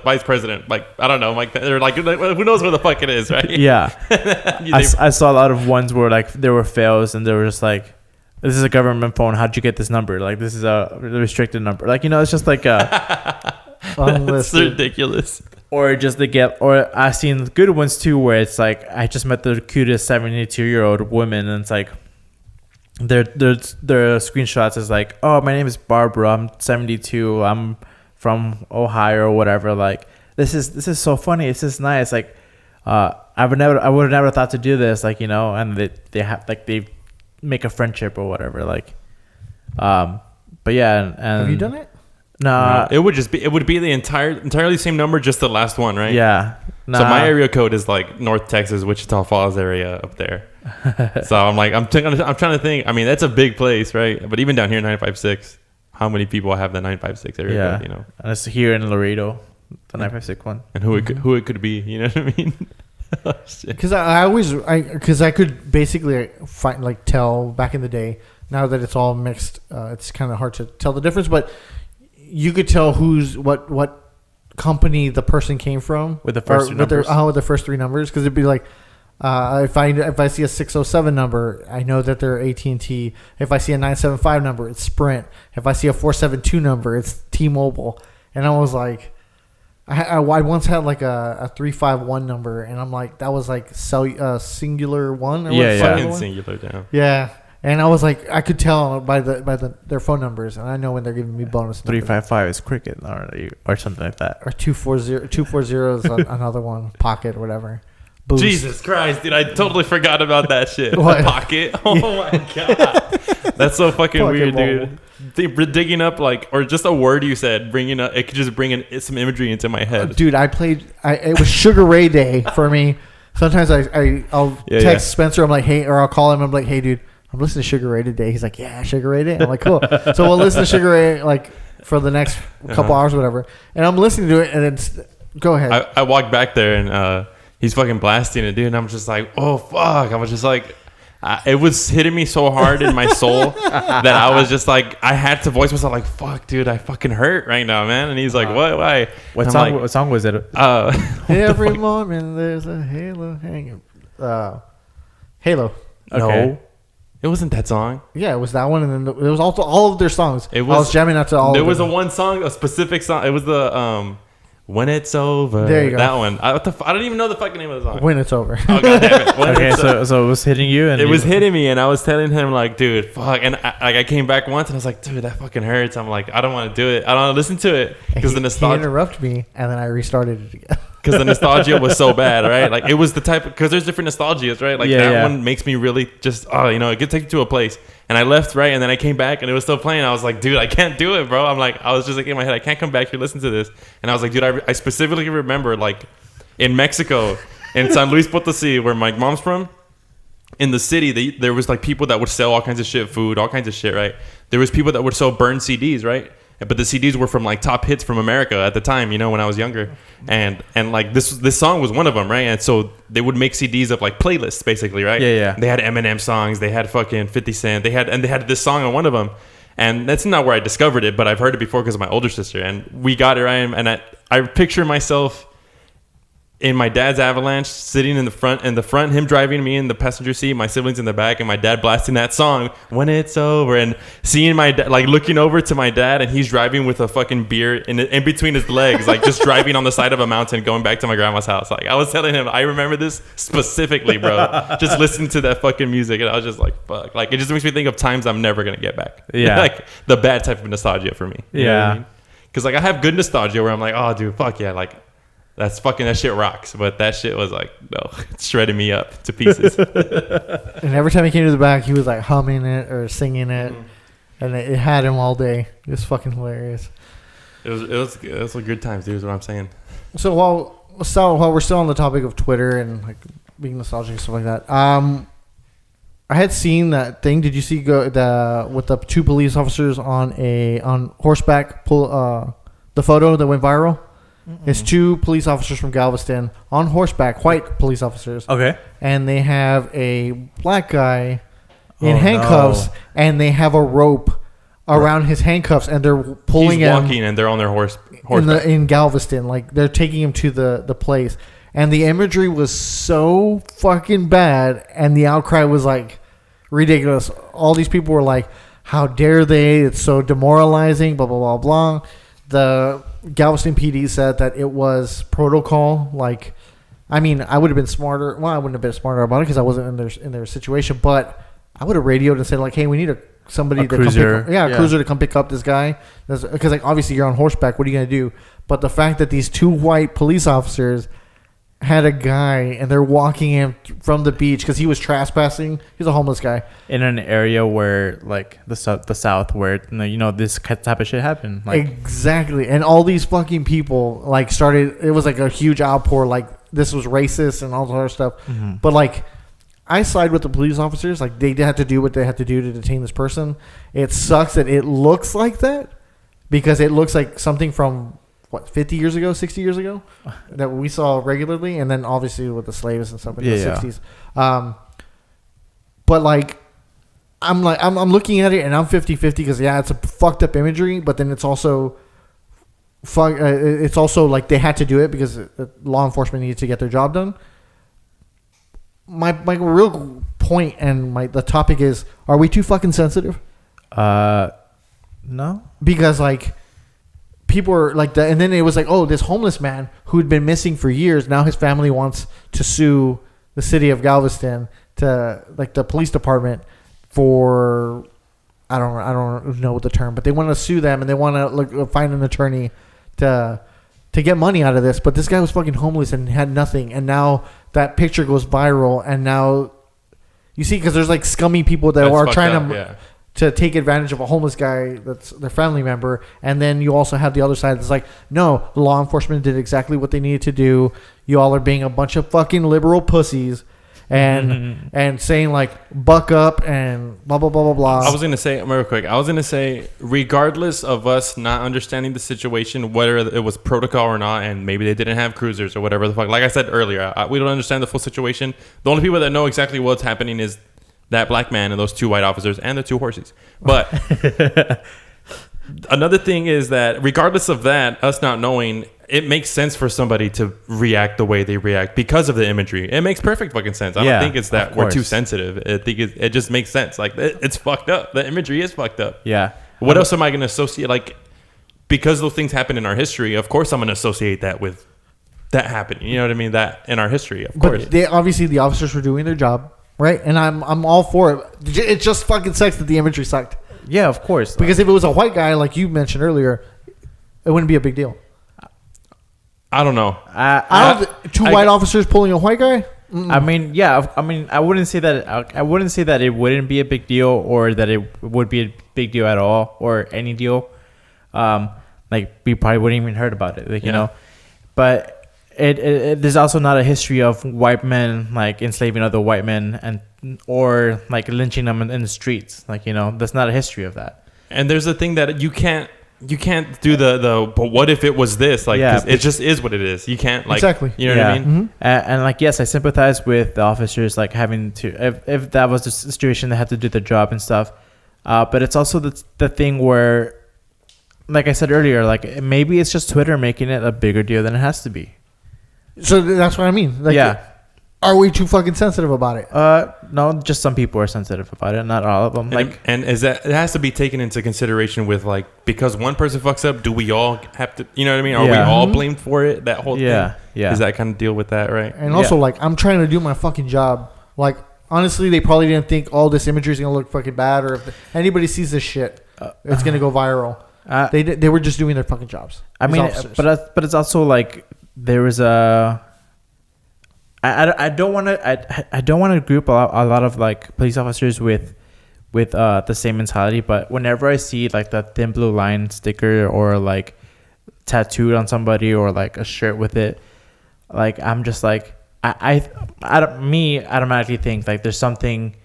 vice president, like, I don't know, like, they're like, who knows where the fuck it is, right? Yeah. I saw a lot of ones where like there were fails, and they were just like, this is a government phone, how'd you get this number, like, this is a restricted number, like, you know, it's just like That's ridiculous. Or I've seen good ones too, where it's like, I just met the cutest 72-year-old woman, and it's like their screenshots is like, oh, my name is Barbara, I'm 72, I'm from Ohio or whatever, like this is so funny, this is nice, like I would have never thought to do this, like, you know, and they make a friendship or whatever, like but yeah, and have you done it? No, it would be the entirely same number, just the last one, right? Yeah, Nah. So my area code is like North Texas, Wichita Falls area up there. So I'm like, I'm trying to think. I mean, that's a big place, right? But even down here, 956, how many people have the 956 area code? You know, and it's here in Laredo, the 956 one. And who it could be? You know what I mean? Because I could basically find like tell back in the day. Now that it's all mixed, it's kind of hard to tell the difference. But you could tell what company the person came from with the first three numbers. With the first three numbers, because it'd be like if I see a 607 number, I know that they're AT&T. If I see a 975 number, it's Sprint. If I see a 472 number, it's T-Mobile. And I was like, I once had like a 351 number, and I'm like, that was like singular one. Singular down. Yeah. And I was like, I could tell by their phone numbers, and I know when they're giving me bonus. 355 is Cricket or something like that. Or 240 is another one, Pocket or whatever. Boost. Jesus Christ, dude! I totally forgot about that shit. What? Pocket. Oh my god, that's so fucking weird, dude. Digging up like, or just a word you said, bringing up, it could just bring some imagery into my head. Dude, it was Sugar Ray Day for me. Sometimes I'll text Spencer. I'm like, hey, or I'll call him. I'm like, hey, dude, I'm listening to Sugar Ray today. He's like, yeah, Sugar Ray Day. I'm like, cool. So we'll listen to Sugar Ray like for the next couple hours or whatever. And I'm listening to it, and it's go ahead. I walked back there, and he's fucking blasting it, dude. And I'm just like, oh fuck. I was just like, it was hitting me so hard in my soul that I was just like, I had to voice myself like, fuck, dude, I fucking hurt right now, man. And he's like, what? Why? What song was it? Every morning there's a halo hanging. Halo. Okay. No. It wasn't that song. Yeah, it was that one, and then it was also all of their songs. I was jamming out to all. There was one song, a specific song. It was the When It's Over. There you go. That one. I don't even know the fucking name of the song. When It's Over. Oh god damn it. Okay, so it was hitting you, and it was hitting me, and I was telling him like, dude, fuck. And I came back once, and I was like, dude, that fucking hurts. I'm like, I don't want to do it. I don't want to listen to it because the nostalgia. He interrupted me, and then I restarted it again. Because the nostalgia was so bad, right? Like it was the type because there's different nostalgias, right? Like that one makes me really just it could take you to a place. And I left, right, and then I came back, and it was still playing. I was like, dude, I can't do it, bro. I was just like in my head, I can't come back here, listen to this. And I was like, dude, I specifically remember like in Mexico, in San Luis Potosí, where my mom's from, in the city, there was like people that would sell all kinds of shit, food, all kinds of shit, right? There was people that would sell burned CDs, right? But the CDs were from like top hits from America at the time, when I was younger, and like this song was one of them, right? And so they would make CDs of like playlists, basically, right? Yeah. They had Eminem songs, they had fucking 50 Cent, they had this song on one of them, and that's not where I discovered it, but I've heard it before because of my older sister, and we got it right, and I picture myself in my dad's Avalanche, sitting in the front, him driving me in the passenger seat, my siblings in the back, and my dad blasting that song, When It's Over, and seeing my dad, like looking over to my dad, and he's driving with a fucking beer in between his legs, like just driving on the side of a mountain, going back to my grandma's house. Like I was telling him, I remember this specifically, bro. Just listening to that fucking music, and I was just like, fuck. Like it just makes me think of times I'm never gonna get back. Yeah. Like the bad type of nostalgia for me. You know what I Yeah. mean? Because like I have good nostalgia where I'm like, oh dude, fuck yeah, like that shit rocks. But that shit was like, no, it's shredding me up to pieces. And every time he came to the back, he was like humming it or singing it, and it had him all day. It was fucking hilarious. It was good times, dude. Is what I'm saying. So while we're still on the topic of Twitter and like being nostalgic and stuff like that, I had seen that thing. Did you see with the two police officers on horseback pull the photo that went viral? It's two police officers from Galveston on horseback, white police officers. Okay. And they have a black guy in handcuffs, and they have a rope around his handcuffs, and they're pulling him. He's walking, and they're on their horseback. In Galveston. Like, they're taking him to the place. And the imagery was so fucking bad, and the outcry was, like, ridiculous. All these people were like, how dare they? It's so demoralizing, blah, blah, blah, blah. The Galveston PD said that it was protocol. Like, I mean, I would have been smarter. Well, I wouldn't have been smarter about it because I wasn't in their situation. But I would have radioed and said, like, hey, we need somebody to cruiser. come pick up, a cruiser to come pick up this guy. Because, like, obviously you're on horseback. What are you going to do? But the fact that these two white police officers had a guy and they're walking him from the beach because he was trespassing. He's a homeless guy in an area where, like, the south, where this type of shit happened. Like, exactly. And all these fucking people like started. It was like a huge outpour. Like this was racist and all that other stuff. Mm-hmm. But like, I side with the police officers. Like, they had to do what they had to do to detain this person. It sucks that it looks like that because it looks like something from 50 years ago, 60 years ago that we saw regularly, and then obviously with the slaves and stuff in the 60s. But like, I'm looking at it and I'm 50-50 because it's a fucked up imagery, but then it's also like they had to do it because law enforcement needed to get their job done. My real point and the topic is: are we too fucking sensitive? No, because like people are like that, and then it was like, oh, this homeless man who'd been missing for years, now his family wants to sue the city of Galveston to like the police department for I don't know what the term, but they want to sue them and they want to find an attorney to get money out of this. But this guy was fucking homeless and had nothing, and now that picture goes viral, and now you see, because there's like scummy people that are trying to take advantage of a homeless guy that's their family member, and then you also have the other side that's like, no, the law enforcement did exactly what they needed to do. You all are being a bunch of fucking liberal pussies. And saying like buck up and blah blah blah blah blah. I was gonna say real quick. Regardless of us not understanding the situation, whether it was protocol or not, and maybe they didn't have cruisers or whatever the fuck. Like I said earlier, we don't understand the full situation. The only people that know exactly what's happening is that black man and those two white officers and the two horses. But another thing is that regardless of that, us not knowing, it makes sense for somebody to react the way they react because of the imagery. It makes perfect fucking sense. I don't think it's that we're too sensitive. I think it just makes sense. Like, it's fucked up. The imagery is fucked up. Yeah. What else am I going to associate? Like, because those things happen in our history, of course I'm going to associate that with that happening. You know what I mean? That in our history, of course. But obviously the officers were doing their job, right? And I'm all for it. It just fucking sucks that the imagery sucked. Yeah, of course. Because if it was a white guy, like you mentioned earlier, it wouldn't be a big deal. I don't know. Two white officers pulling a white guy? Mm-mm. I mean, yeah. I mean, I wouldn't say that. I wouldn't say that it wouldn't be a big deal, or that it would be a big deal at all, or any deal. Like, we probably wouldn't even heard about it, like, you know. But there's also not a history of white men like enslaving other white men or like lynching them in the streets. Like, you know, that's not a history of that. And there's a thing that you can't do but what if it was this? Like, it just is what it is. You can't, like, exactly. You know what I mean? Mm-hmm. And like, yes, I sympathize with the officers, like having to, if that was the situation, they had to do their job and stuff. But it's also the thing where, like I said earlier, like maybe it's just Twitter making it a bigger deal than it has to be. So that's what I mean. Like, are we too fucking sensitive about it? No, just some people are sensitive about it, not all of them. And is that, it has to be taken into consideration with, like, because one person fucks up, do we all have to, you know what I mean? Are we all blamed for it? That whole thing? Yeah. Is that kind of deal with that, right? And also, like, I'm trying to do my fucking job. Like, honestly, they probably didn't think all this imagery is going to look fucking bad, or if anybody sees this shit, it's going to go viral. They were just doing their fucking jobs. I mean, but it's also like there was a. I don't want to group a lot of like police officers with the same mentality, but whenever I see like that thin blue line sticker or like tattooed on somebody or like a shirt with it, like I'm just like I automatically think like there's something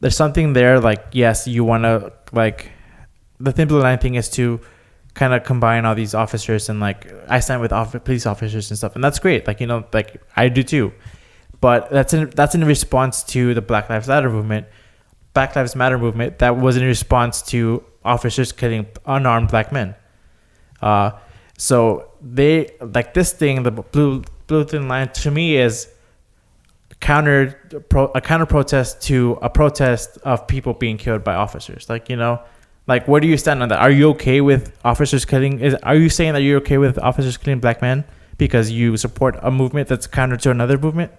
there. Like, yes, you want to, like, the thin blue line thing is to kind of combine all these officers, and like I stand with police officers and stuff, and that's great. Like, you know, like I do too, but that's in response to the Black Lives Matter movement. That was in response to officers killing unarmed black men. So they, like, this thing, the blue thin line, to me is a counter protest to a protest of people being killed by officers. Like, you know. Like, where do you stand on that? Are you okay with officers killing? Are you saying that you're okay with officers killing black men because you support a movement that's counter to another movement?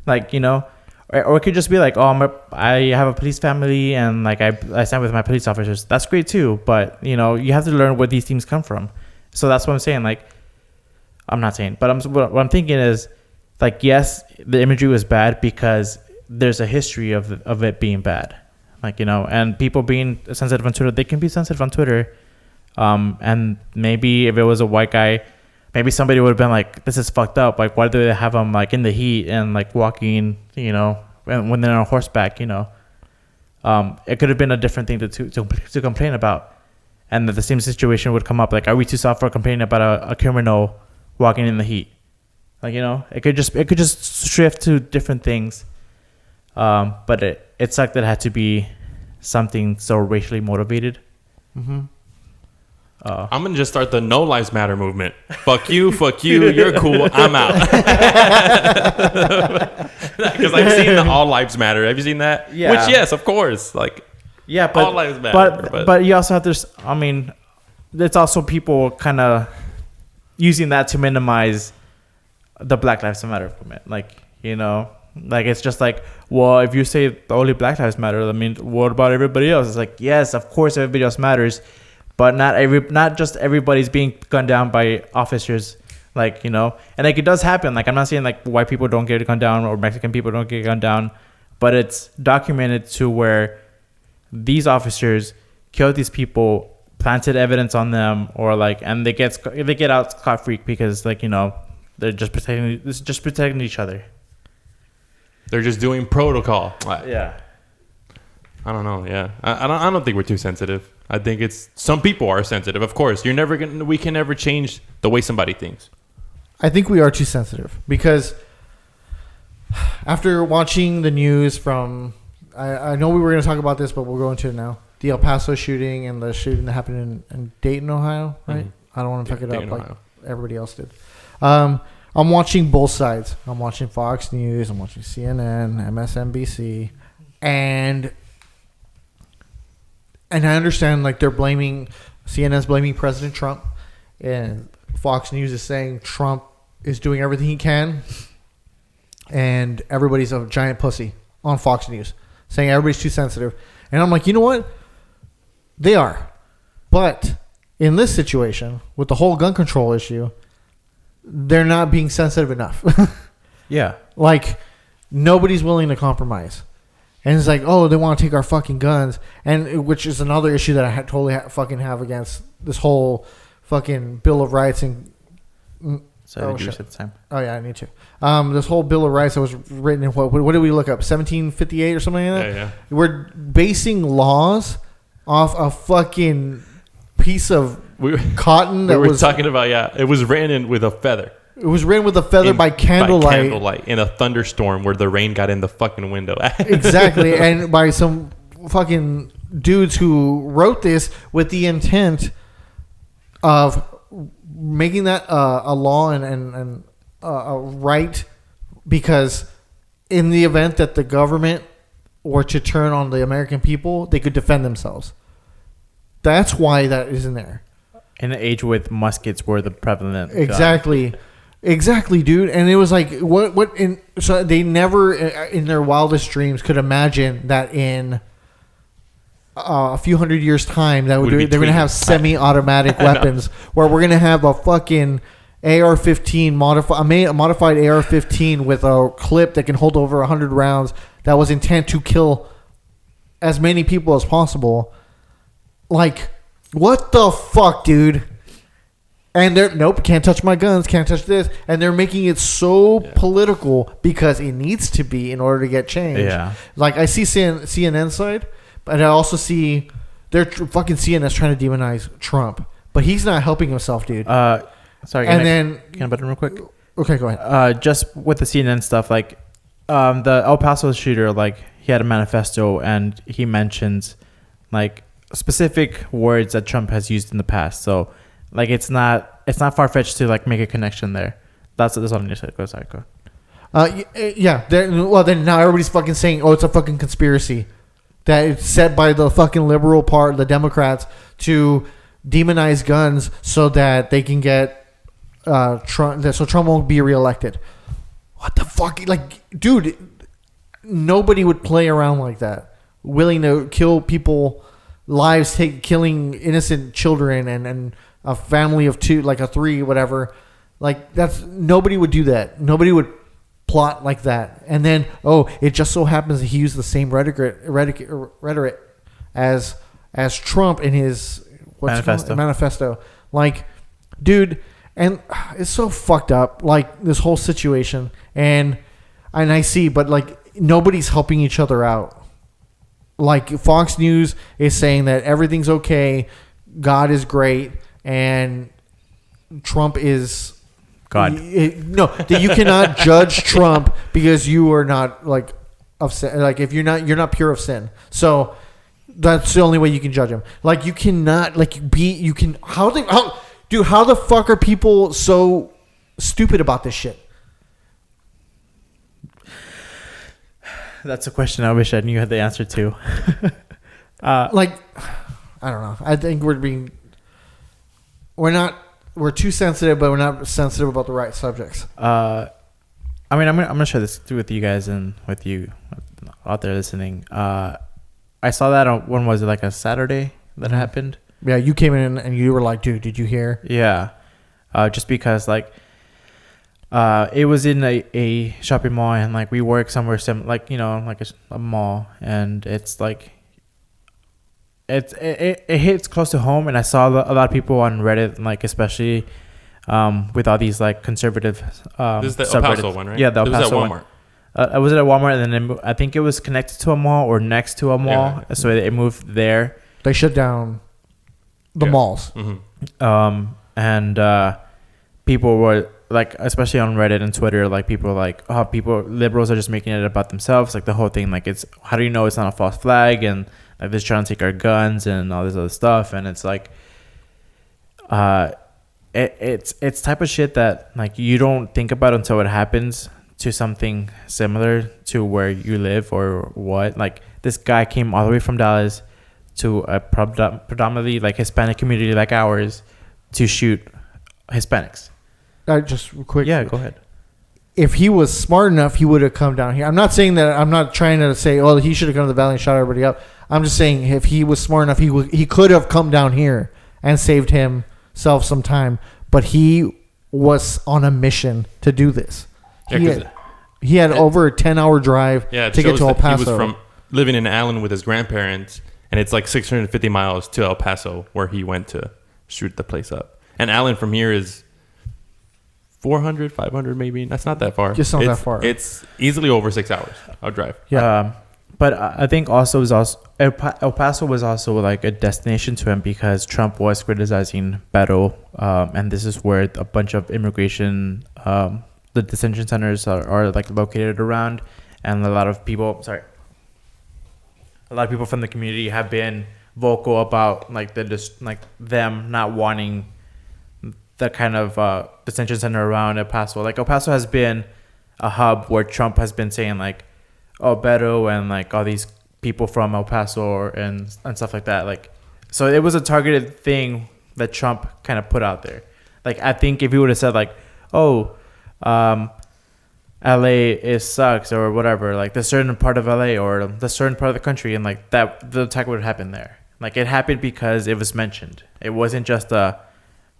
Like, you know, or it could just be like, oh, I have a police family and like I stand with my police officers. That's great too, but you know, you have to learn where these things come from. So that's what I'm saying. Like, I'm not saying, but what I'm thinking is, like, yes, the imagery was bad because there's a history of it being bad. Like, you know, and people being sensitive on Twitter, they can be sensitive on Twitter. And maybe if it was a white guy, maybe somebody would have been like, this is fucked up. Like, why do they have them like in the heat and like walking, you know, when they're on horseback, you know? It could have been a different thing to complain about. And that the same situation would come up. Like, are we too soft for complaining about a criminal walking in the heat? Like, you know, it could just shift to different things. But it sucked that it had to be something so racially motivated. Mm-hmm. I'm gonna just start the No Lives Matter movement. Fuck you, you're cool, I'm out. Because I've seen the All Lives Matter. Have you seen that? Yeah. Which, yes, of course. Like, yeah, but all lives matter. But you also have to. I mean, it's also people kind of using that to minimize the Black Lives Matter movement. Like, you know, like it's just like, well, if you say only Black Lives Matter, I mean, what about everybody else? It's like, yes, of course, everybody else matters. But not just everybody's being gunned down by officers, like, you know. And like, it does happen. Like, I'm not saying like white people don't get gunned down or Mexican people don't get gunned down, but it's documented to where these officers killed these people, planted evidence on them, or like, and they get out scot-free because, like, you know, they're just protecting each other. They're just doing protocol. Yeah. I don't know. Yeah, I don't think we're too sensitive. I think it's some people are sensitive. Of course, we can never change the way somebody thinks. I think we are too sensitive because after watching the news from, I know we were going to talk about this, but we'll go into it now. The El Paso shooting and the shooting that happened in Dayton, Ohio, right? Mm-hmm. I don't want to fuck it up like Ohio. Everybody else did. I'm watching both sides. I'm watching Fox News. I'm watching CNN, MSNBC, and I understand, like, CNN's blaming President Trump, and Fox News is saying Trump is doing everything he can, and everybody's a giant pussy on Fox News, saying everybody's too sensitive. And I'm like, you know what? They are. But in this situation, with the whole gun control issue, they're not being sensitive enough. Yeah. Like, nobody's willing to compromise. And it's like, oh, they want to take our fucking guns, and which is another issue that I totally fucking have against this whole fucking Bill of Rights and. So did you at the time? Oh yeah, I need to. This whole Bill of Rights that was written in what did we look up? 1758 or something like that. Yeah. We're basing laws off a fucking piece of cotton that was talking about. Yeah, it was written with a feather. It was written with a feather by candlelight in a thunderstorm where the rain got in the fucking window. Exactly, and by some fucking dudes who wrote this with the intent of making that a law and a right, because in the event that the government were to turn on the American people, they could defend themselves. That's why that is in there. In the age with muskets were the prevalent. Exactly. Exactly, dude. And it was like, so they never in their wildest dreams could imagine that in a few hundred years' time that they're going to have semi-automatic weapons where we're going to have a fucking AR-15 modified AR-15 with a clip that can hold over 100 rounds that was intent to kill as many people as possible. Like, what the fuck, dude? And they're, nope, can't touch my guns, can't touch this. And they're making it so political because it needs to be in order to get change. Yeah. Like, I see CNN side, but I also see fucking CNN's trying to demonize Trump. But he's not helping himself, dude. Sorry. Can I butt in real quick? Okay, go ahead. Just with the CNN stuff, like, the El Paso shooter, like, he had a manifesto and he mentions, like, specific words that Trump has used in the past. So, like, it's not far-fetched to, like, make a connection there. That's all I need to say. Go. Yeah. Then now everybody's fucking saying, oh, it's a fucking conspiracy that it's set by the fucking liberal part, the Democrats, to demonize guns so that they can get Trump. So Trump won't be reelected. What the fuck? Like, dude, nobody would play around like that. Willing to kill people, lives, killing innocent children and a family of two, like a three, whatever. Like, nobody would do that. Nobody would plot like that. And then, it just so happens that he used the same rhetoric as Trump in his manifesto. Like, dude, And it's so fucked up, like this whole situation. And I see, but like nobody's helping each other out. Like Fox News is saying that everything's okay, God is great, and Trump is God. No, that you cannot judge Trump because you are not like of sin. Like if you're not pure of sin. So that's the only way you can judge him. Like you cannot how the fuck are people so stupid about this shit? That's a question I wish I knew the answer to. Like, I don't know. I think we're too sensitive, but we're not sensitive about the right subjects. I mean, I'm gonna share this with you guys and with you out there listening. I saw that on, when was it, like a Saturday that happened? Yeah, you came in and you were like, dude, did you hear? Yeah. Just because like it was in a shopping mall, and like we work somewhere like, you know, like a mall, and it's like it hits close to home. And I saw a lot of people on Reddit, like especially with all these like conservative this is the El Paso one, right? Yeah, the El Paso it was at Walmart. Was it at Walmart? And then I think it was connected to a mall or next to a mall, Yeah. so it moved there. They shut down the malls. Mm-hmm. And people were like, especially on Reddit and Twitter, like people were like, oh, liberals are just making it about themselves. Like the whole thing, like it's, how do you know it's not a false flag? And like they're trying to take our guns and all this other stuff. And it's like, it's type of shit that like you don't think about until it happens to something similar to where you live or what. Like this guy came all the way from Dallas to a predominantly like Hispanic community like ours to shoot Hispanics. Just quick. Yeah, go ahead. If he was smart enough, he would have come down here. I'm not saying that. I'm not trying to say, oh, he should have come to the valley and shot everybody up. I'm just saying if he was smart enough, he could have come down here and saved himself some time. But he was on a mission to do this. Yeah, he had over a 10-hour drive to get to El Paso. He was from living in Allen with his grandparents, and it's like 650 miles to El Paso where he went to shoot the place up. And Allen from here is 400, 500 maybe. That's not that far. Just not that far. It's easily over 6 hours. I'll drive. Yeah. But I think also El Paso was also like a destination to him because Trump was criticizing Beto, and this is where a bunch of immigration, the detention centers are like located around, and a lot of people from the community have been vocal about like them not wanting the kind of detention center around El Paso. Like El Paso has been a hub where Trump has been saying like, oh, Beto and like all these people from El Paso and stuff like that. Like, so it was a targeted thing that Trump kind of put out there. Like, I think if he would have said like, oh, LA sucks or whatever, like the certain part of LA or the certain part of the country, and like that, the attack would have happened there. Like it happened because it was mentioned. It wasn't just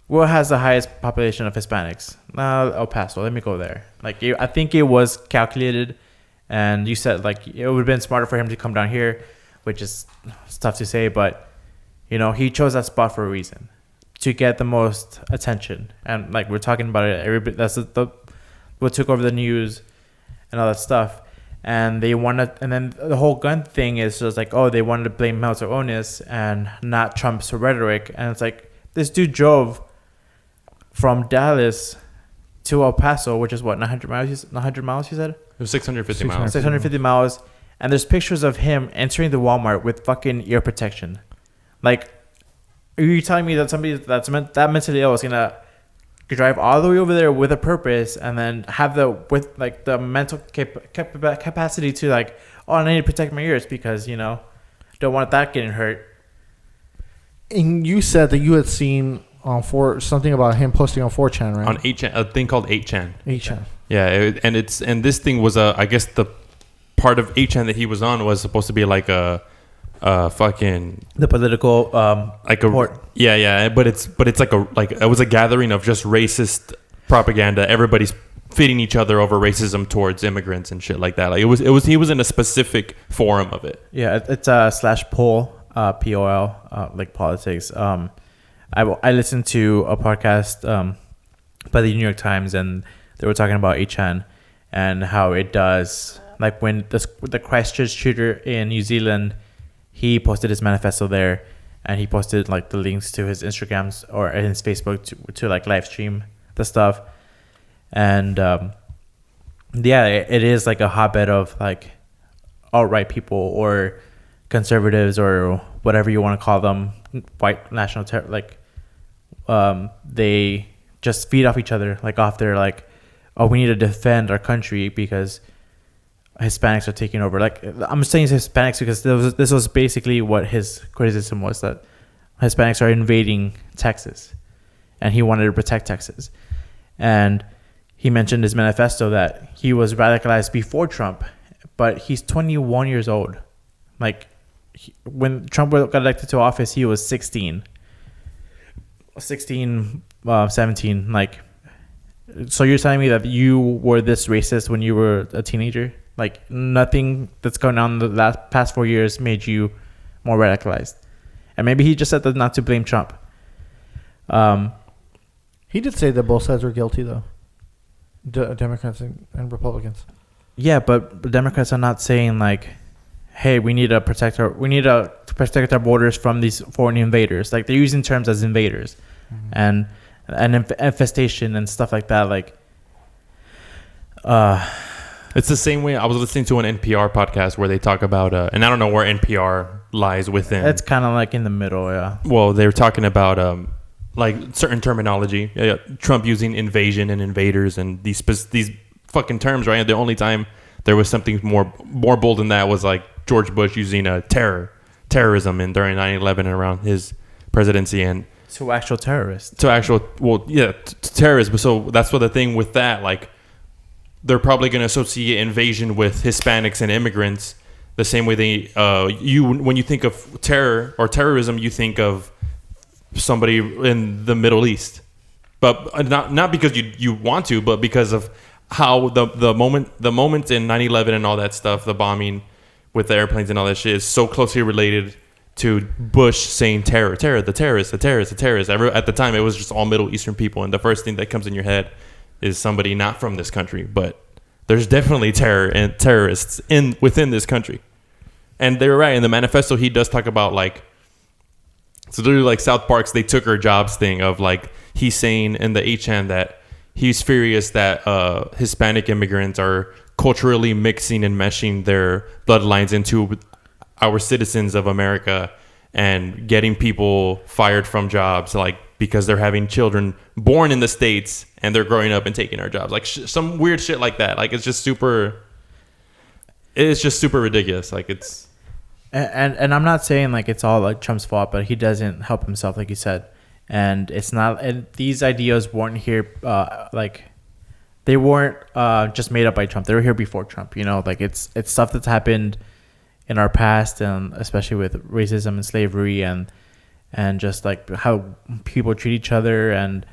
what has the highest population of Hispanics? El Paso. Let me go there. Like I think it was calculated. And you said like it would have been smarter for him to come down here, which is tough to say, but you know, he chose that spot for a reason, to get the most attention. And like we're talking about it, everybody, that's what took over the news and all that stuff. And they wanted, and then the whole gun thing is just like, oh, they wanted to blame Meltzer Onis and not Trump's rhetoric. And it's like this dude drove from Dallas to El Paso, which is what, 900 miles? 100 miles, you said? It was 650 miles. 650 miles. And there's pictures of him entering the Walmart with fucking ear protection. Like, are you telling me that somebody that mentally ill is going to drive all the way over there with a purpose and then have the mental capacity to like, oh, I need to protect my ears because, you know, don't want that getting hurt. And you said that you had seen on something about him posting on 4chan, right? On 8chan, a thing called 8chan. 8chan. Yeah, and this thing was I guess the part of 8chan that he was on was supposed to be like a fucking the political like a port. Yeah, but it's like it was a gathering of just racist propaganda. Everybody's feeding each other over racism towards immigrants and shit like that. Like it was he was in a specific forum of it. Yeah, it's /poll POL like politics. I listened to a podcast by the New York Times, and they were talking about HN and how it does, like when the Christchurch shooter in New Zealand, he posted his manifesto there, and he posted like the links to his Instagrams or his Facebook to like live stream the stuff. And it is like a hotbed of like alt-right people or conservatives or whatever you want to call them, white national terror, like they just feed off each other, like off their like, oh, we need to defend our country because Hispanics are taking over. Like, I'm saying Hispanics because this was basically what his criticism was, that Hispanics are invading Texas, and he wanted to protect Texas. And he mentioned his manifesto that he was radicalized before Trump, but he's 21 years old. Like, when Trump got elected to office, he was 16, 17. Like, so you're telling me that you were this racist when you were a teenager? Like, nothing that's going on in the past 4 years made you more radicalized. And maybe he just said that not to blame Trump. He did say that both sides were guilty, though. Democrats and Republicans. Yeah, but the Democrats are not saying like, "Hey, we need to protect our borders from these foreign invaders." Like, they're using terms as invaders, and infestation and stuff like that. Like, it's the same way. I was listening to an NPR podcast where they talk about, and I don't know where NPR lies within. It's kind of like in the middle, yeah. Well, they were talking about like certain terminology. Trump using invasion and invaders and these fucking terms, right? The only time there was something more bold than that was like George Bush using terrorism and during 9/11 and around his presidency, and to actual terrorists. Terrorists. But so that's what the thing with that, like, they're probably going to associate invasion with Hispanics and immigrants the same way they when you think of terror or terrorism, you think of somebody in the Middle East, but not because you want to, but because of how the moment in 9/11 and all that stuff, the bombing with the airplanes and all that shit is so closely related to Bush saying terror, the terrorists. At the time, it was just all Middle Eastern people, and the first thing that comes in your head is somebody not from this country. But there's definitely terror and terrorists within this country, and they were right. In the manifesto, he does talk about like, so literally like South Park's "They Took Our Jobs" thing of like, he's saying in the HN that he's furious that Hispanic immigrants are culturally mixing and meshing their bloodlines into our citizens of America and getting people fired from jobs, like because they're having children born in the States and they're growing up and taking our jobs, like some weird shit like that. Like, it's just super ridiculous. Like, it's and I'm not saying like it's all like Trump's fault, but he doesn't help himself, like you said. And it's not, and these ideas weren't here, like they weren't just made up by Trump. They were here before Trump, you know, like it's stuff that's happened in our past, and especially with racism and slavery and just like how people treat each other. And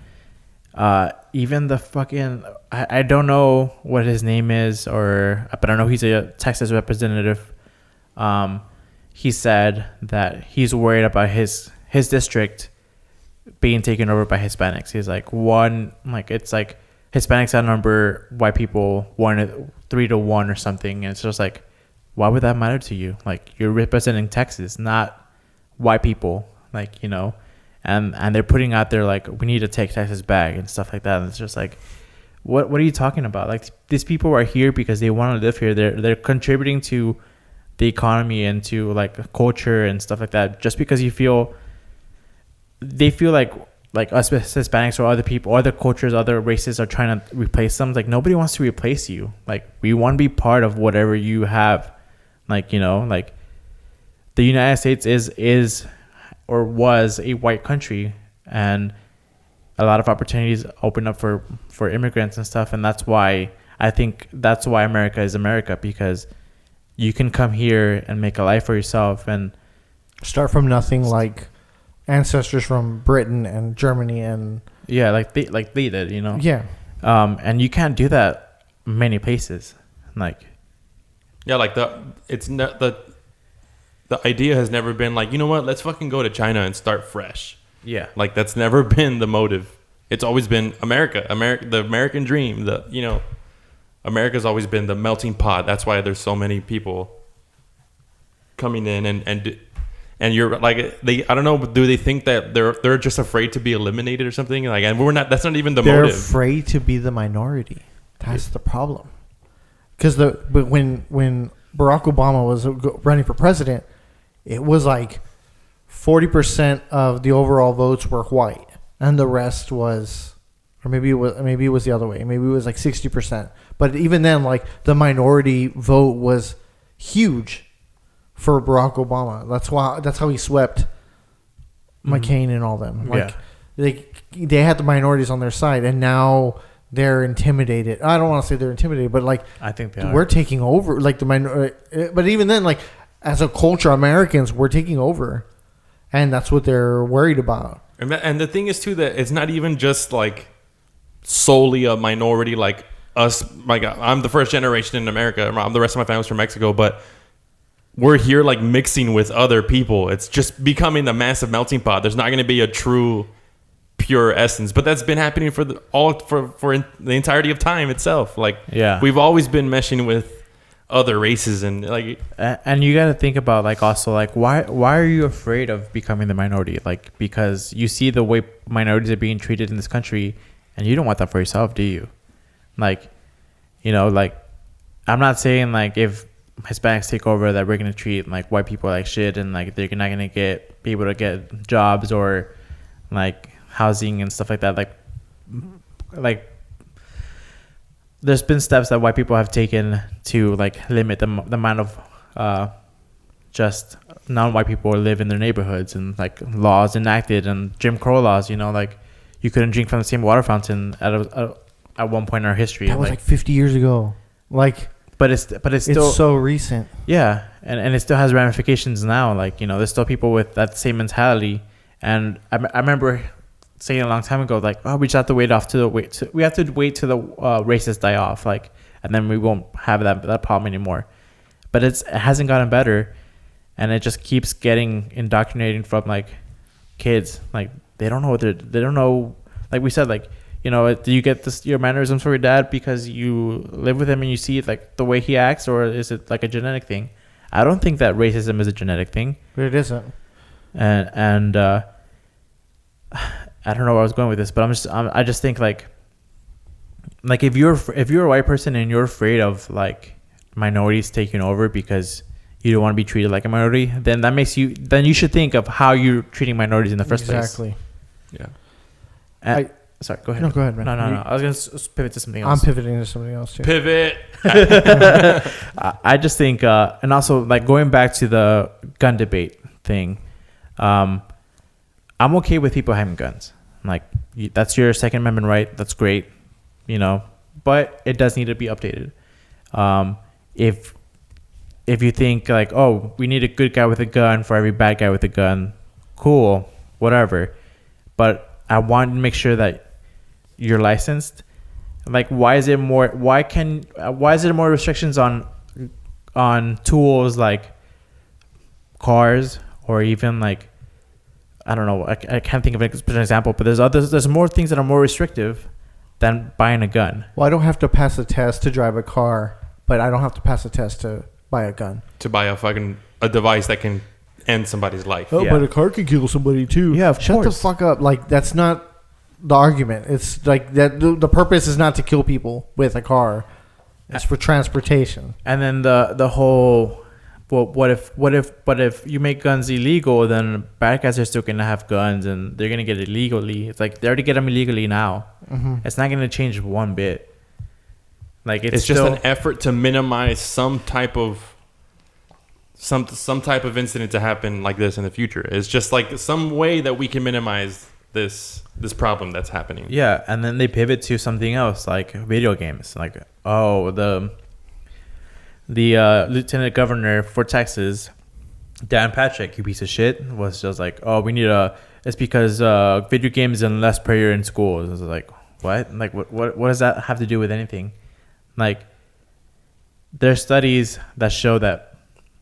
even the fucking, I don't know what his name is, but I know he's a Texas representative. He said that he's worried about his district being taken over by Hispanics. He's like, it's like Hispanics outnumber white people 3-1 or something. And it's just like, why would that matter to you? Like, you're representing Texas, not white people, like, you know, and they're putting out there like, we need to take Texas back and stuff like that. And it's just like, what are you talking about? Like, these people are here because they want to live here. They're contributing to the economy and to like culture and stuff like that. Just because they feel like us Hispanics or other people, other cultures, other races are trying to replace them. Like, nobody wants to replace you. Like, we want to be part of whatever you have. Like, you know, like the United States is or was a white country, and a lot of opportunities open up for immigrants and stuff. And that's why America is America, because you can come here and make a life for yourself and start from nothing, like ancestors from Britain and Germany and like they did, you know. Yeah. And you can't do that many places. Like, yeah, like the idea has never been like, you know what, let's fucking go to China and start fresh. Yeah. Like, that's never been the motive. it's always been America, the American dream. America's always been the melting pot. That's why there's so many people coming in and you're like I don't know. Do they think that they're just afraid to be eliminated or something? Like, and we're not. That's not even the They're motive. afraid to be the minority. That's the problem. Because when Barack Obama was running for president, it was like 40% of the overall votes were white, and the rest was, or maybe it was the other way. Maybe it was like 60%. But even then, like the minority vote was huge for Barack Obama. That's how he swept McCain and all them. Like they had the minorities on their side, and now they're intimidated. I don't want to say they're intimidated, but like I think they we're taking over. Like the minority, but even then, like as a culture, Americans, we're taking over, and that's what they're worried about. And the thing is too that it's not even just like solely a minority like us. Like I'm the first generation in America. The rest of my family's from Mexico, but we're here like mixing with other people. It's just becoming a massive melting pot. There's not going to be a true pure essence, but that's been happening for the entirety of time itself. Like we've always been meshing with other races and like. And you got to think about like also like why are you afraid of becoming the minority? Like because you see the way minorities are being treated in this country, and you don't want that for yourself, do you? Like, like I'm not saying like if Hispanics take over that we're gonna treat like white people like shit and like they're not gonna be able to get jobs or like housing and stuff like that. Like there's been steps that white people have taken to like limit the amount of just non-white people live in their neighborhoods, and like laws enacted and Jim Crow laws. Like you couldn't drink from the same water fountain at one point in our history. That was like 50 years ago. Like. But it's still so recent. Yeah, and it still has ramifications now. Like there's still people with that same mentality, and I remember saying a long time ago, like, oh, we just have to wait we have to wait till the racists die off, like, and then we won't have that problem anymore. But it hasn't gotten better, and it just keeps getting indoctrinating from like kids. Like they don't know, like we said, like. Do you get your mannerisms from your dad because you live with him and you see like the way he acts, or is it like a genetic thing? I don't think that racism is a genetic thing. But it isn't. And I don't know where I was going with this, but I just think like if you're a white person and you're afraid of like minorities taking over because you don't want to be treated like a minority, then then you should think of how you're treating minorities in the first place. Exactly. Yeah. Sorry, go ahead. No, go ahead, man. No. I was going to pivot to something else. I'm pivoting to something else, too. Pivot. I just think, and also, like, going back to the gun debate thing, I'm okay with people having guns. Like, that's your Second Amendment right. That's great, but it does need to be updated. If you think, like, oh, we need a good guy with a gun for every bad guy with a gun, cool, whatever. But I want to make sure that you're licensed. Like, why is there more restrictions on tools like cars, or even like, I don't know, I can't think of an example, but there's more things that are more restrictive than buying a gun. Well, I don't have to pass a test to drive a car, but I don't have to pass a test to buy a gun. To buy a device that can end somebody's life. Oh, yeah. But a car can kill somebody too. Yeah, Shut the fuck up. Like, that's not the argument. It's like that. The purpose is not to kill people with a car. It's for transportation. And then the whole, well, what if you make guns illegal, then bad guys are still gonna have guns and they're gonna get it illegally. It's like they already get them illegally now. Mm-hmm. It's not gonna change one bit. Like it's just an effort to minimize some type of incident to happen like this in the future. It's just like some way that we can minimize this problem that's happening. Yeah, and then they pivot to something else, like video games. Like, oh, the lieutenant governor for Texas, Dan Patrick, you piece of shit, was just like, oh, we need it's because video games and less prayer in schools. I was like, what? Like, what does that have to do with anything? Like, there's studies that show that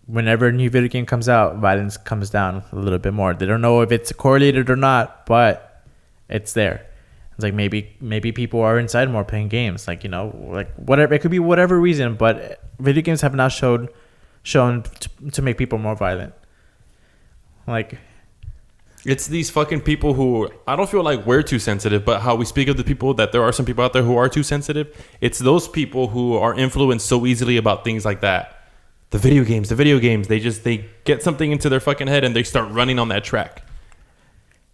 whenever a new video game comes out, violence comes down a little bit more. They don't know if it's correlated or not, but it's there. It's like maybe people are inside more playing games, like, you know, like whatever, it could be whatever reason, but video games have not shown to make people more violent. Like, it's these fucking people who, I don't feel like we're too sensitive, but how we speak of the people, that there are some people out there who are too sensitive. It's those people who are influenced so easily about things like that. The video games, they get something into their fucking head and they start running on that track.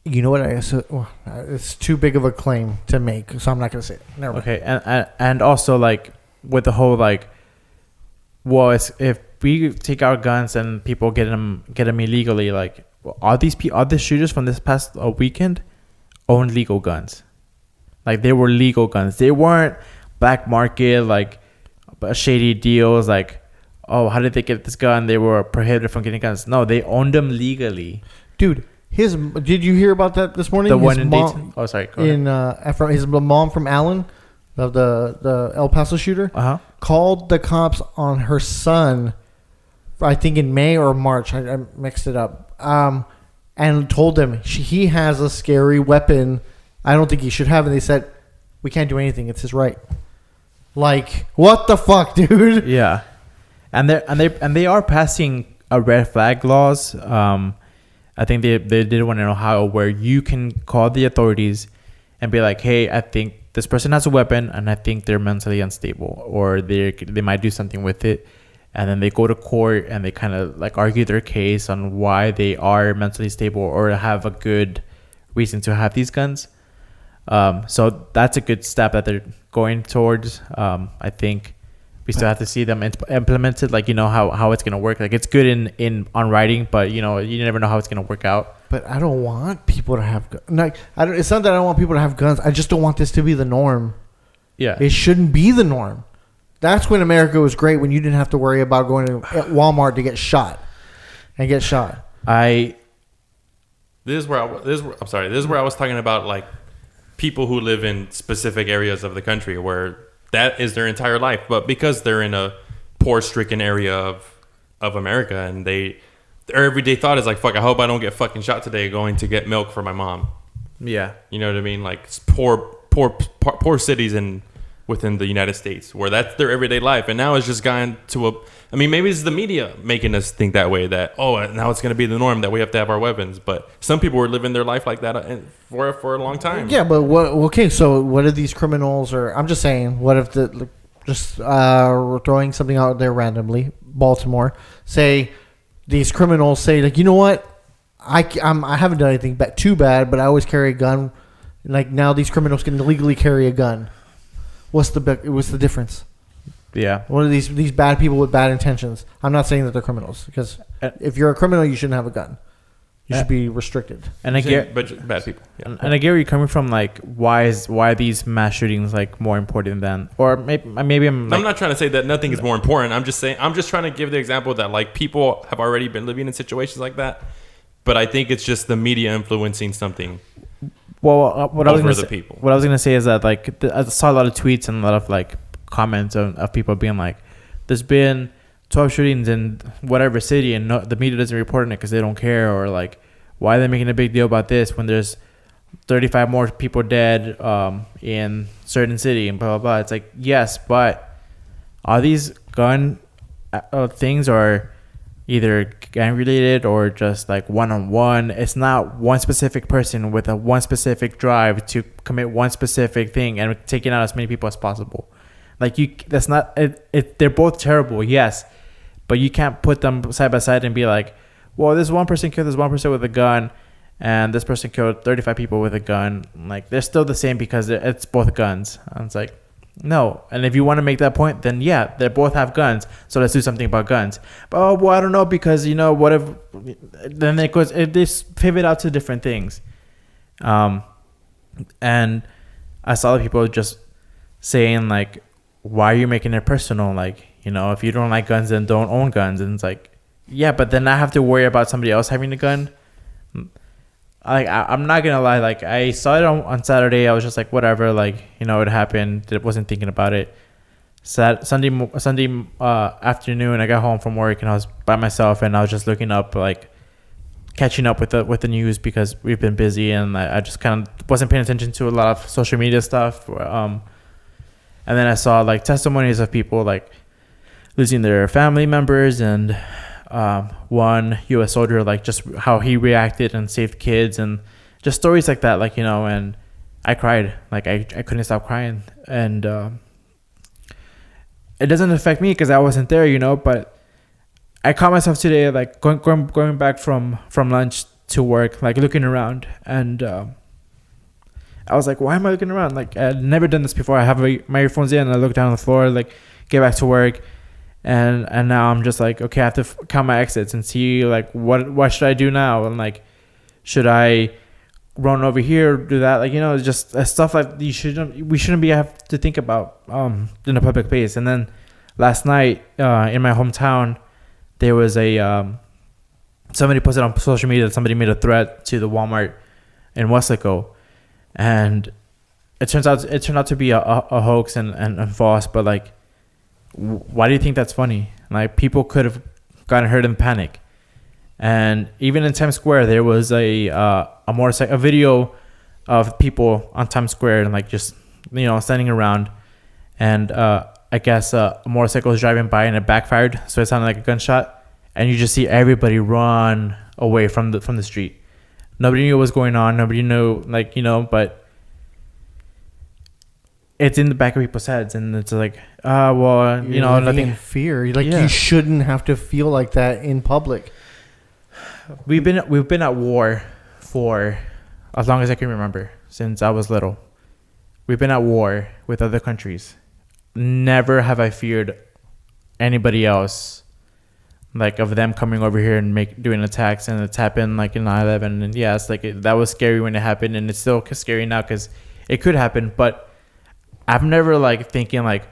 You know what? It's too big of a claim to make, so I'm not going to say it. Never mind. Okay, and also, like, with the whole, like, well, if we take our guns and people get them illegally, like, all the shooters from this past weekend owned legal guns. Like, they were legal guns. They weren't black market, like, shady deals, like, oh, how did they get this gun? They were prohibited from getting guns. No, they owned them legally. Dude, did you hear about that this morning? The one in Dayton? Oh, sorry. From his mom from Allen, of the El Paso shooter, called the cops on her son, I think in May or March. I mixed it up. And told them he has a scary weapon. I don't think he should have. And they said, we can't do anything. It's his right. Like, what the fuck, dude? Yeah. And they are passing a red flag laws. I think they did one in Ohio where you can call the authorities and be like, hey, I think this person has a weapon and I think they're mentally unstable, or they might do something with it. And then they go to court and they kind of like argue their case on why they are mentally stable or have a good reason to have these guns. So that's a good step that they're going towards. I think we still have to see them implemented, like, you know, how it's going to work. Like, it's good on writing, but, you know, you never know how it's going to work out. But I don't want people to have guns. Like, it's not that I don't want people to have guns. I just don't want this to be the norm. Yeah. It shouldn't be the norm. That's when America was great, when you didn't have to worry about going to Walmart to get shot. This is where I was talking about, like, people who live in specific areas of the country where that is their entire life, but because they're in a poor-stricken area of America, and their everyday thought is like, fuck, I hope I don't get fucking shot today going to get milk for my mom. Yeah. You know what I mean? Like, it's poor cities within the United States where that's their everyday life. And now it's just gone to maybe it's the media making us think that way, that, oh, now it's going to be the norm that we have to have our weapons. But some people were living their life like that for a long time. Yeah, but so what if these criminals, or I'm just saying, what if we're throwing something out there randomly, Baltimore, say these criminals say, like, you know what? I haven't done anything too bad, but I always carry a gun. Like, now these criminals can legally carry a gun. What's the difference? Yeah. What are these bad people with bad intentions? I'm not saying that they're criminals, because if you're a criminal, you shouldn't have a gun. You should be restricted. And I get, but bad people. Yeah. And I get where you're coming from. Like, why are these mass shootings like more important than, or maybe I'm not trying to say that nothing is more important. I'm just trying to give the example that, like, people have already been living in situations like that, but I think it's just the media influencing something. Well, what I was going to say is that, like, I saw a lot of tweets and a lot of, like, comments of people being like, there's been 12 shootings in whatever city and the media doesn't report on it because they don't care, or, like, why are they making a big deal about this when there's 35 more people dead in certain city and blah, blah, blah. It's like, yes, but all these gun things are either gang related or just like one-on-one. It's not one specific person with a one specific drive to commit one specific thing and taking out as many people as possible. Like, that's not it. They're both terrible, yes, but you can't put them side by side and be like, well, this one person killed this one person with a gun and this person killed 35 people with a gun. Like, they're still the same because it's both guns. And it's like, no. And if you want to make that point, then yeah, they both have guns, so let's do something about guns. But, oh, well, I don't know, because, you know, what if then they pivot out to different things. And I saw the people just saying, like, why are you making it personal? Like, you know, if you don't like guns, then don't own guns. And it's like, yeah, but then I have to worry about somebody else having a gun. I'm not gonna lie, like, I saw it on Saturday. I was just like, whatever, like, you know, it happened. I wasn't thinking about it. Sunday afternoon, I got home from work and I was by myself and I was just looking up, like, catching up with the news because we've been busy, and I just kind of wasn't paying attention to a lot of social media stuff. And then I saw like testimonies of people like losing their family members, and one U.S. soldier, like just how he reacted and saved kids, and just stories like that, like, you know. And I cried, like I couldn't stop crying, and it doesn't affect me because I wasn't there, you know. But I caught myself today, like going back from lunch to work, like looking around, and I was like, why am I looking around? Like, I'd never done this before. I have my earphones in, and I look down on the floor, like get back to work, and now I'm just like, okay, I have to count my exits and see like what should I do now, and like, should I run over here, do that, like, you know, just stuff like we shouldn't have to think about in a public place. And then last night in my hometown, there was somebody posted on social media that somebody made a threat to the Walmart in Westlake, and it turned out to be a hoax and false. But like, why do you think that's funny? Like, people could have gotten hurt in panic. And even in Times Square, there was a video of people on Times Square and like just, you know, standing around, and I guess a motorcycle was driving by and it backfired, so it sounded like a gunshot, and you just see everybody run away from the street. Nobody knew what was going on. Nobody knew, like, you know, but it's in the back of people's heads, and it's like, well, you know, nothing. In fear, like, you shouldn't have to feel like that in public. We've been at war for as long as I can remember, since I was little. We've been at war with other countries. Never have I feared anybody else, like, of them coming over here and doing attacks. And it's happened like in 9/11, and yeah, it's like that was scary when it happened, and it's still scary now because it could happen. But I've never like thinking like,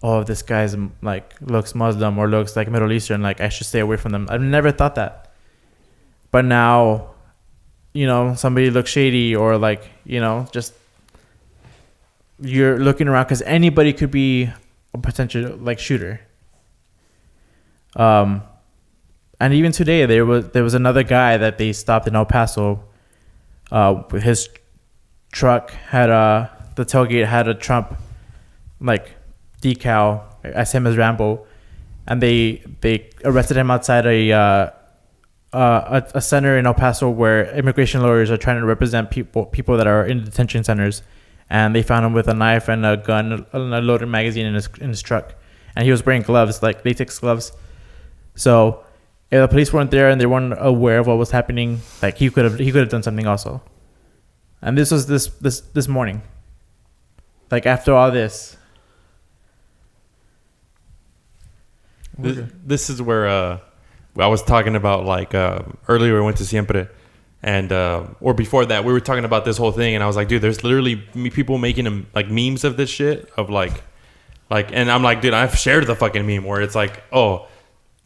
oh, this guy's like looks Muslim or looks like Middle Eastern, like I should stay away from them. I've never thought that. But now, you know, somebody looks shady, or like, you know, just you're looking around because anybody could be a potential like shooter. And even today there was another guy that they stopped in El Paso. His truck had the tailgate had a Trump like decal, as him as Rambo, and they arrested him outside a center in El Paso where immigration lawyers are trying to represent people that are in detention centers, and they found him with a knife and a gun and a loaded magazine in his truck, and he was wearing gloves, like latex gloves. So if the police weren't there and they weren't aware of what was happening, like he could have done something also. And this was this morning, like after all this. This is where I was talking about, like, earlier we went to Siempre, and or before that we were talking about this whole thing, and I was like, dude, there's literally people making like memes of this shit of like, and I'm like, dude, I've shared the fucking meme where it's like, oh,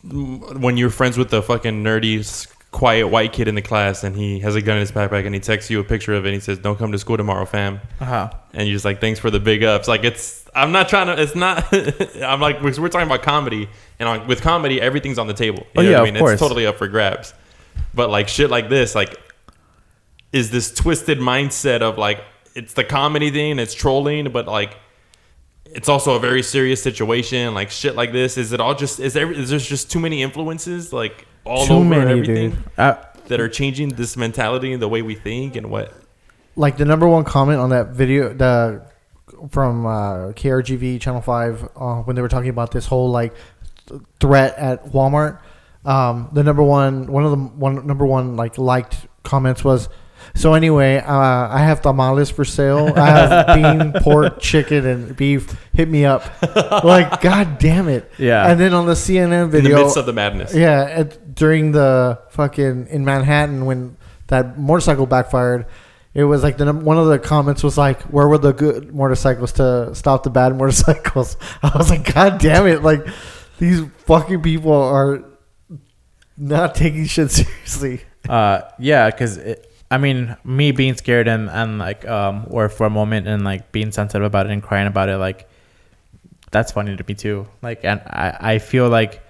when you're friends with the fucking nerdy quiet white kid in the class and he has a gun in his backpack and he texts you a picture of it and he says, don't come to school tomorrow, fam. And you're just like, thanks for the big ups. Like, I'm not trying to, it's not, I'm like, we're talking about comedy, and with comedy, everything's on the table. You know what I mean? It's totally up for grabs. But like shit like this, like, is this twisted mindset of like, it's the comedy thing, it's trolling, but like, it's also a very serious situation. Like shit like this, is there just too many influences, like all too over many, everything that are changing this mentality and the way we think and what? Like the number one comment on that video, from KRGV Channel 5, when they were talking about this whole like threat at Walmart, the number one like liked comments was, so anyway, I have tamales for sale. I have bean, pork, chicken, and beef. Hit me up. Like, god damn it. Yeah. And then on the CNN video, in the midst of the madness. Yeah, during the fucking in Manhattan when that motorcycle backfired, it was like one of the comments was like, where were the good motorcycles to stop the bad motorcycles? I was like, god damn it. Like, these fucking people are not taking shit seriously. Yeah, because I mean, me being scared and like or for a moment and like being sensitive about it and crying about it, like that's funny to me too. Like, and I feel like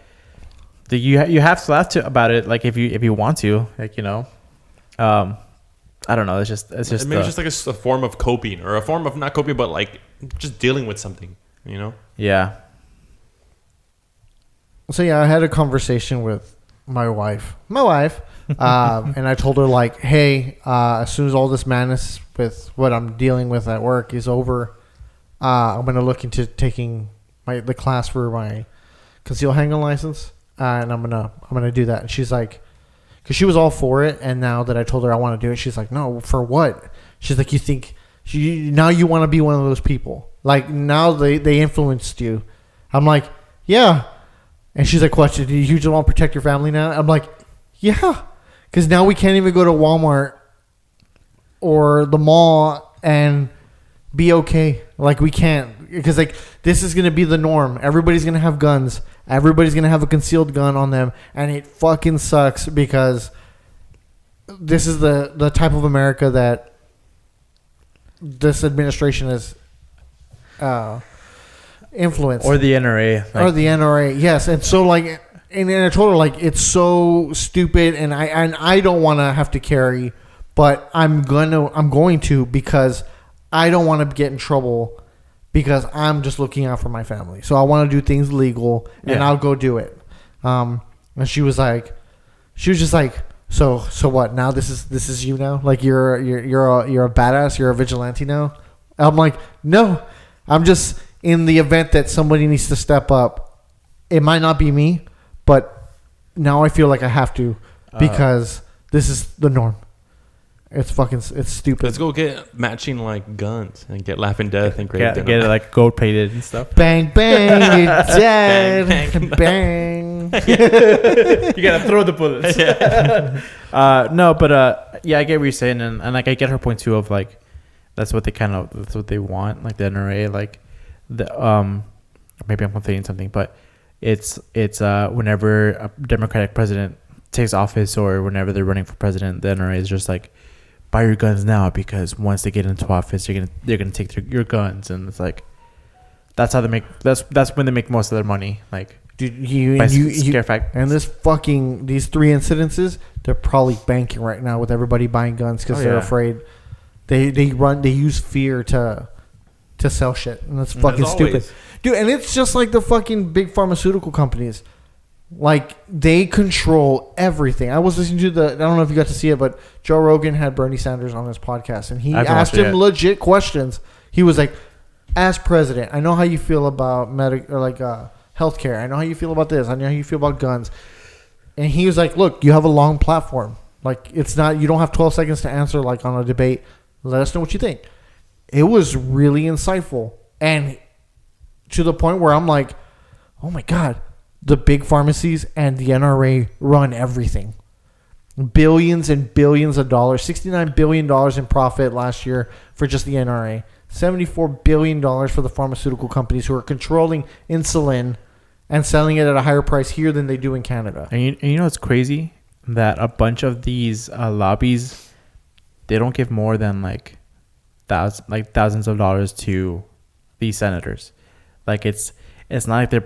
you have to laugh about it, like if you want to, like, you know. I don't know. It's just maybe it's just like a form of coping, or a form of not coping, but like just dealing with something, you know? Yeah. So yeah, I had a conversation with my wife, and I told her like, hey, as soon as all this madness with what I'm dealing with at work is over, I'm gonna look into taking the class for my concealed handgun license, and I'm gonna do that. And she's like, because she was all for it, and now that I told her I want to do it, she's like, no, for what? She's like, you think now you want to be one of those people? Like now they influenced you. I'm like, yeah. And she's like, what? Do you just want to protect your family now? I'm like, yeah. Because now we can't even go to Walmart or the mall and be okay. Like, we can't. Because, like, this is going to be the norm. Everybody's going to have guns. Everybody's going to have a concealed gun on them. And it fucking sucks because this is the type of America that this administration is influenced. Or the NRA. Or the NRA, yes. And so, like, and I told her, like, it's so stupid, and I don't want to have to carry, but I'm going to because I don't want to get in trouble because I'm just looking out for my family. So I want to do things legal, and I'll go do it. And she was just like, so what? Now this is you now? Like you're a badass. You're a vigilante now. I'm like, no, I'm just in the event that somebody needs to step up. It might not be me, but now I feel like I have to because this is the norm. It's stupid. Let's go get matching like guns and get Laughing Death and get it like gold plated and stuff. Bang bang, you're dead. Bang. You gotta throw the bullets. No, but yeah, I get what you're saying, and like I get her point too of like that's what they want, like the NRA, like the maybe I'm complaining something, but it's whenever a Democratic president takes office or whenever they're running for president, the NRA is just like, buy your guns now because once they get into office, they're gonna take your guns, and it's like that's how they make that's when they make most of their money. Like, dude, scare fact. And these 3 incidences, they're probably banking right now with everybody buying guns because they're afraid. They use fear to sell shit, and that's fucking stupid, dude. And it's just like the fucking big pharmaceutical companies. Like, they control everything. I was listening to I don't know if you got to see it, but Joe Rogan had Bernie Sanders on his podcast, and he asked him legit questions. He was like, as president, I know how you feel about healthcare. I know how you feel about this. I know how you feel about guns. And he was like, look, you have a long platform. Like, it's not, you don't have 12 seconds to answer like on a debate. Let us know what you think. It was really insightful. And to the point where I'm like, oh my God. The big pharmacies and the NRA run everything. Billions and billions of dollars. $69 billion in profit last year for just the NRA. $74 billion for the pharmaceutical companies who are controlling insulin and selling it at a higher price here than they do in Canada. And you know what's crazy? That a bunch of these lobbies, they don't give more than like thousands of dollars to these senators. Like it's not like they're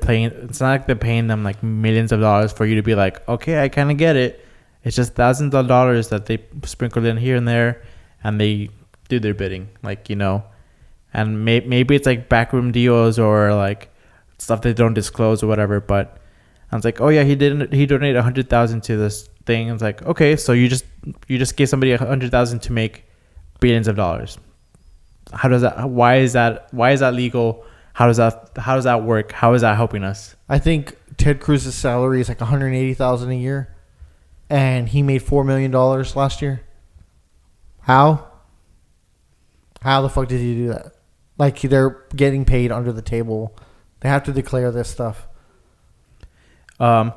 paying them like millions of dollars for you to be like, okay, I kind of get it. It's just thousands of dollars that they sprinkle in here and there, and they do their bidding, like, you know. And maybe it's like backroom deals or like stuff they don't disclose or whatever. But I was like, oh yeah, he donated $100,000 to this thing. It's like, okay, so you just gave somebody $100,000 to make billions of dollars. How does that? Why is that legal? How does that work? How is that helping us? I think Ted Cruz's salary is like $180,000 a year, and he made $4 million last year. How the fuck did he do that? Like, they're getting paid under the table. They have to declare this stuff. And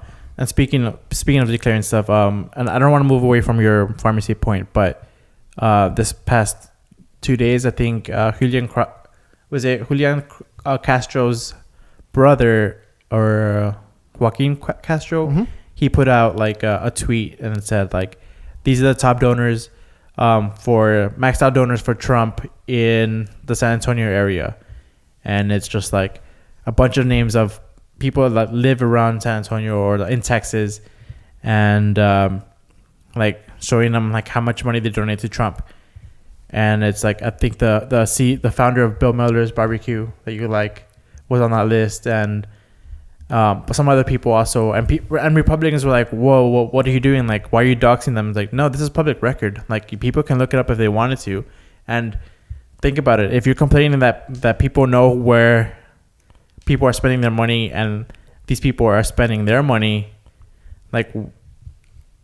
speaking of declaring stuff, and I don't want to move away from your pharmacy point, but this past 2 days, I think Julian Castro's brother, or Joaquin Castro, mm-hmm. He put out like a tweet and it said like, these are the top donors for maxed out donors for Trump in the San Antonio area. And it's just like a bunch of names of people that live around San Antonio or in Texas. And like showing them like how much money they donate to Trump. And it's like, I think the founder of Bill Miller's Barbecue that you like was on that list, and some other people also, and Republicans were like, whoa, what are you doing? Like, why are you doxing them? It's like, no, this is public record. Like, people can look it up if they wanted to. And think about it. If you're complaining that people know where people are spending their money and these people are spending their money, like,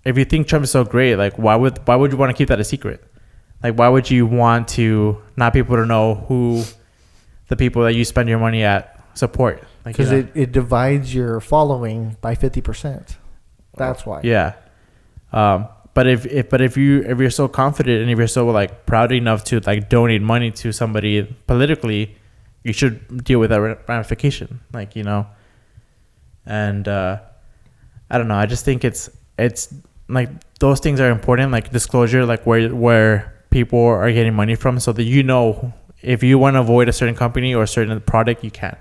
if you think Trump is so great, like, why would you want to keep that a secret? Like, why would you want to not people to know who the people that you spend your money at support? Because it divides your following by 50%. That's why. Yeah. But if you're so confident and if you're so like proud enough to like donate money to somebody politically, you should deal with that ramification. Like, you know. And I don't know. I just think it's like those things are important, like disclosure, like where people are getting money from, so that you know if you want to avoid a certain company or a certain product, you can.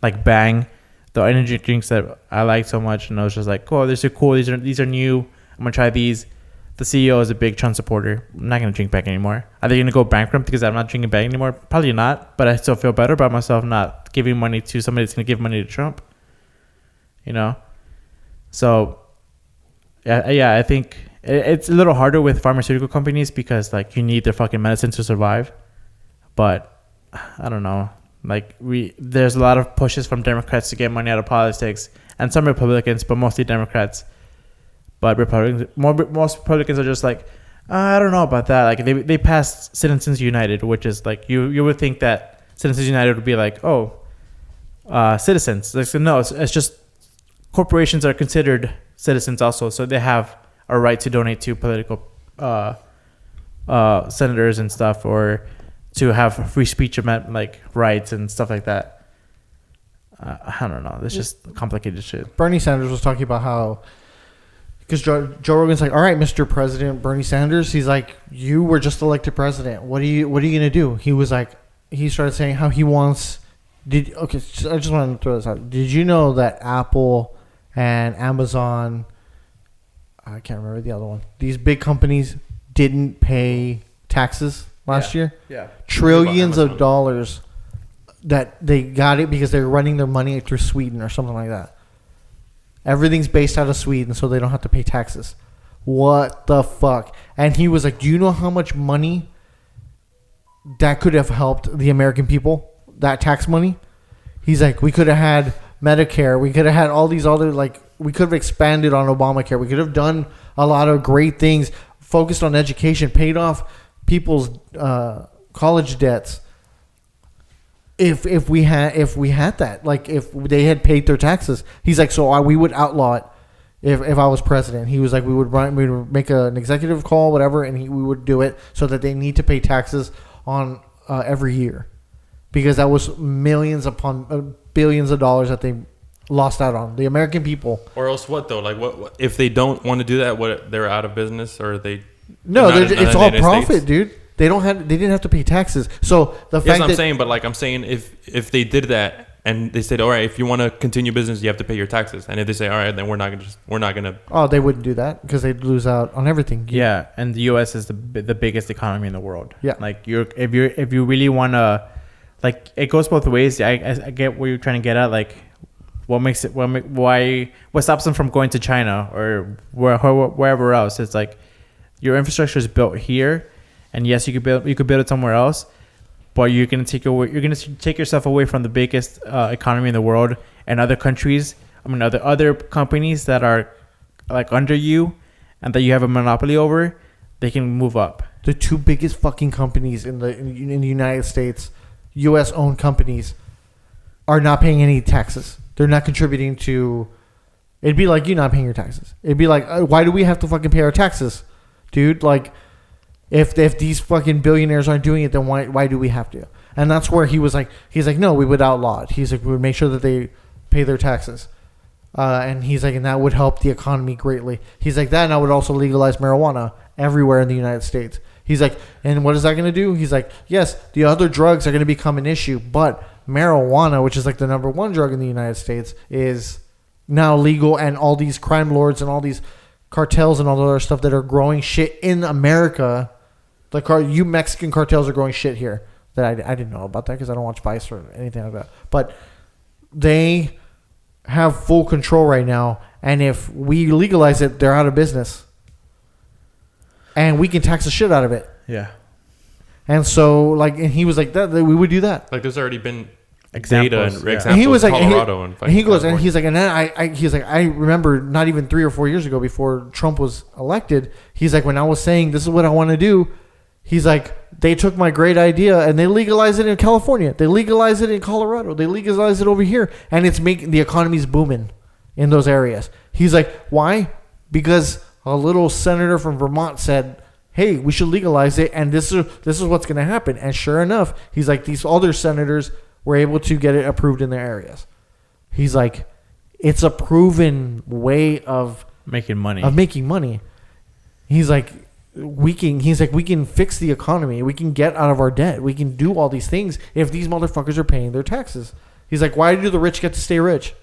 Like Bang, the energy drinks that I like so much, and I was just like, oh, these are cool. These are new. I'm gonna try these. The CEO is a big Trump supporter. I'm not gonna drink Bang anymore. Are they gonna go bankrupt because I'm not drinking Bang anymore? Probably not. But I still feel better about myself not giving money to somebody that's gonna give money to Trump. You know, so yeah, I think it's a little harder with pharmaceutical companies because like you need their fucking medicine to survive. But I don't know. Like there's a lot of pushes from Democrats to get money out of politics, and some Republicans, but mostly Democrats. But most Republicans are just like, I don't know about that. Like they passed Citizens United, which is like you would think that Citizens United would be like, citizens. Like, no, it's just corporations are considered citizens also, so they have a right to donate to political senators and stuff, or to have free speech like rights and stuff like that. I don't know. It's just complicated shit. Bernie Sanders was talking about how, because Joe Rogan's like, all right, Mr. President Bernie Sanders, he's like, you were just elected president. What are you gonna do? He was like, he started saying how he wants. I just want to throw this out. Did you know that Apple and Amazon, I can't remember the other one, these big companies didn't pay taxes last year? Yeah. Trillions of dollars that they got it because they're running their money through Sweden or something like that. Everything's based out of Sweden, so they don't have to pay taxes. What the fuck? And he was like, do you know how much money that could have helped the American people? That tax money? He's like, we could have had Medicare. We could have had all these other, like, we could have expanded on Obamacare. We could have done a lot of great things, focused on education, paid off people's college debts. If we had that, like if they had paid their taxes. He's like, so we would outlaw it if I was president. He was like, we would make an executive call, whatever, and we would do it so that they need to pay taxes on every year, because that was millions upon billions of dollars that they lost out on, the American people. Or else what though? Like what if they don't want to do that? What, they're out of business, or they? No, it's all profit, dude. They didn't have to pay taxes. So the fact I'm saying, but like I'm saying, if they did that and they said, all right, if you want to continue business, you have to pay your taxes. And if they say, all right, then we're not gonna. Oh, they wouldn't do that because they'd lose out on everything. Yeah, and the U.S. is the biggest economy in the world. Yeah, like if you really want to, like, it goes both ways. I get what you're trying to get at. Like, what stops them from going to China or wherever else? It's like your infrastructure is built here. And yes, you could build it somewhere else, but you're gonna take yourself away from the biggest economy in the world, and other countries. I mean, other companies that are like under you, and that you have a monopoly over, they can move up. The two biggest fucking companies in the United States, U.S. owned companies, are not paying any taxes. They're not contributing to. It'd be like you not paying your taxes. It'd be like, why do we have to fucking pay our taxes, dude? Like. If these fucking billionaires aren't doing it, then why do we have to? And that's where he's like, no, we would outlaw it. He's like, we would make sure that they pay their taxes. And he's like, and that would help the economy greatly. He's like, that, and I would also legalize marijuana everywhere in the United States. He's like, and what is that going to do? He's like, yes, the other drugs are going to become an issue, but marijuana, which is like the #1 drug in the United States, is now legal, and all these crime lords and all these cartels and all the other stuff that are growing shit in America. You Mexican cartels are growing shit here. That I didn't know about that because I don't watch Vice or anything like that. But they have full control right now. And if we legalize it, they're out of business. And we can tax the shit out of it. Yeah. And so, and he was like, that we would do that. Like, there's already been Examples, data and yeah. examples. And he was like, Colorado and he goes, and he's like, and then he's like, I remember not even 3 or 4 years ago, before Trump was elected, he's like, when I was saying this is what I want to do, he's like, they took my great idea and they legalized it in California, they legalized it in Colorado, they legalized it over here, and it's making the economy's booming in those areas. He's like, why? Because a little senator from Vermont said, hey, we should legalize it, and this is what's going to happen. And sure enough, he's like, these other senators were able to get it approved in their areas. He's like, it's a proven way of making money. He's like, we can fix the economy. We can get out of our debt. We can do all these things if these motherfuckers are paying their taxes. He's like, why do the rich get to stay rich?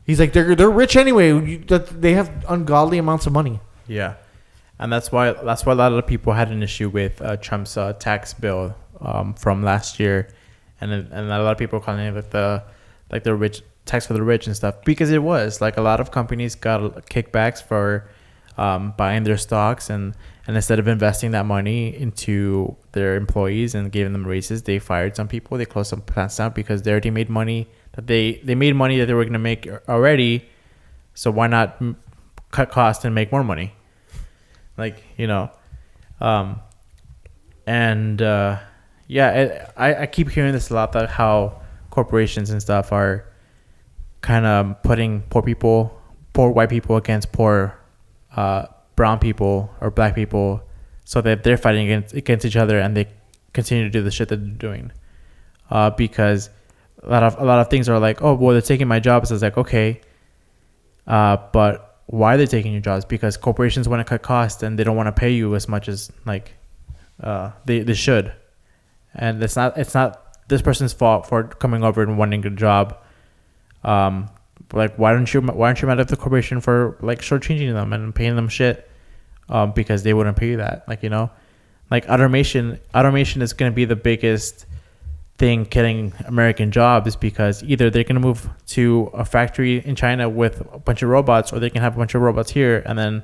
He's like, they're rich anyway. They have ungodly amounts of money. Yeah. And that's why a lot of people had an issue with Trump's tax bill from last year, and a lot of people calling it the rich tax for the rich and stuff, because it was like a lot of companies got kickbacks for buying their stocks, and instead of investing that money into their employees and giving them raises, they fired some people. They closed some plants down because they already made money that they made money that they were going to make already. So why not cut costs and make more money? I keep hearing this a lot, that how corporations and stuff are kind of putting poor white people against poor brown people or black people, so that they're fighting against each other, and they continue to do the shit that they're doing. Because a lot of things are like, oh, well, they're taking my jobs. So it's like, okay, but why are they taking your jobs? Because corporations want to cut costs and they don't want to pay you as much as they should. And it's not this person's fault for coming over and wanting a job. Why aren't you mad at the corporation for shortchanging them and paying them shit? Because they wouldn't pay you that. Automation is going to be the biggest thing killing American jobs, because either they're going to move to a factory in China with a bunch of robots, or they can have a bunch of robots here, and then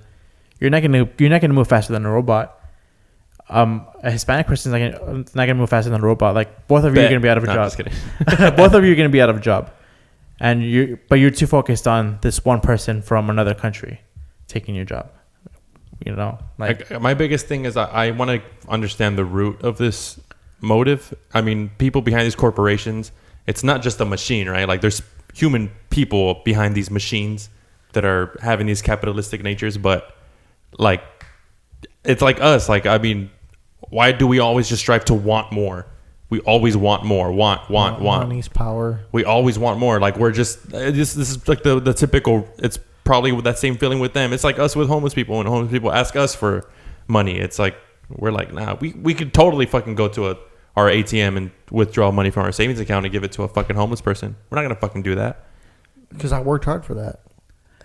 you're not going to move faster than a robot. A Hispanic person is not going to move faster than a robot. Both of you are going to be out of a job. Just kidding. Both of you are going to be out of a job, and you're too focused on this one person from another country taking your job. My biggest thing is I want to understand the root of this motive. I mean, people behind these corporations, it's not just a machine, right? There's human people behind these machines that are having these capitalistic natures, but it's like us. Why do we always just strive to want more? We always want more. Want. Money's power. We always want more. We're just this is like the typical. It's probably with that same feeling with them. It's like us with homeless people. When homeless people ask us for money, it's like we're like, nah, we could totally fucking go to our ATM and withdraw money from our savings account and give it to a fucking homeless person. We're not gonna fucking do that. Because I worked hard for that.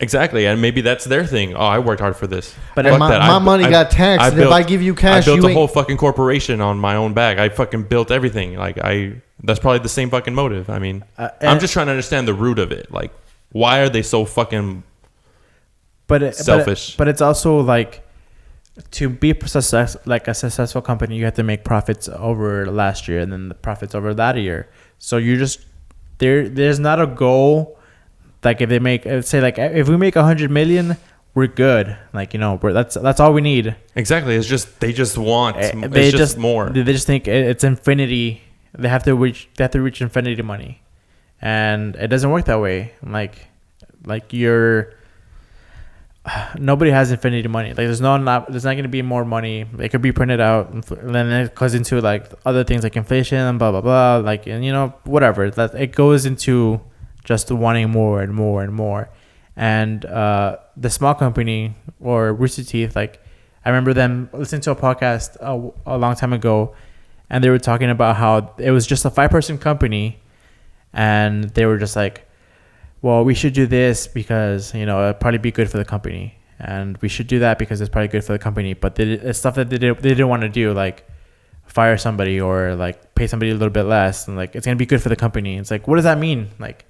Exactly, and maybe that's their thing. Oh, I worked hard for this. But my money got taxed. And if I give you cash, I built a whole fucking corporation on my own back. I fucking built everything. That's probably the same fucking motive. I mean, I'm just trying to understand the root of it. Why are they so fucking selfish? But it's also to be a successful company, you have to make profits over last year and then the profits over that year. So you just there's not a goal. If they make, if we make 100 million, we're good. That's all we need. Exactly. It's just they just want. It's just more. They just think it's infinity. They have to reach infinity money, and it doesn't work that way. Nobody has infinity money. There's not going to be more money. It could be printed out, and then it goes into other things like inflation and blah blah blah. And whatever. That it goes into just wanting more and more and more. And the small company or Rooster Teeth, I remember them listening to a podcast a long time ago, and they were talking about how it was just a 5-person company, and they were just like, well, we should do this because it'd probably be good for the company. and we should do that because it's probably good for the company. But it's stuff that they didn't want to do, like fire somebody or like pay somebody a little bit less, and like it's gonna be good for the company. It's like, what does that mean? Like,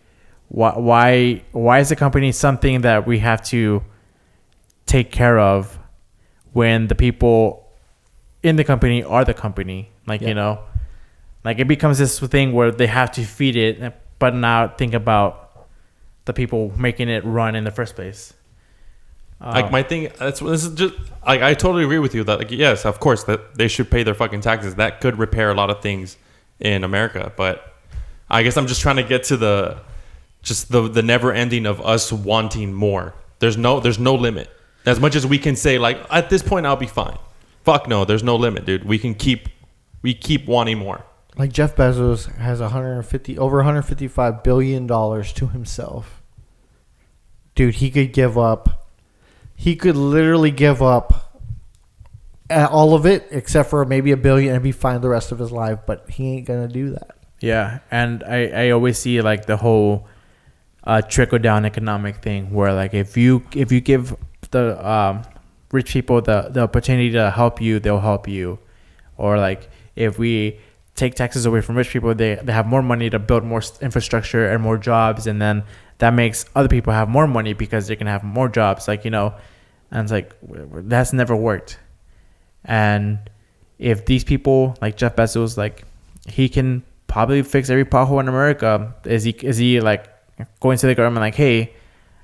why is the company something that we have to take care of when the people in the company are the company? Like, you know, like it becomes this thing where they have to feed it, but not think about the people making it run in the first place. Like my thing, this is just like, I totally agree with you that, like, yes, of course that they should pay their fucking taxes. That could repair a lot of things in America. But I guess I'm just trying to get to the never ending of us wanting more. There's no limit. As much as we can say, like, at this point I'll be fine. Fuck no, there's no limit, dude. We keep wanting more. Like Jeff Bezos has over $155 billion to himself. Dude, he could literally give up all of it except for maybe $1 billion and be fine the rest of his life, but he ain't gonna do that. Yeah, and I always see like the whole trickle down economic thing where like if you give the rich people the opportunity to help you, they'll help you. Or like if we take taxes away from rich people, they have more money to build more infrastructure and more jobs, and then that makes other people have more money because they can have more jobs, like, you know. And it's like, that's never worked. And if these people like Jeff Bezos, like, he can probably fix every pothole in America, is he like going to the government like, hey,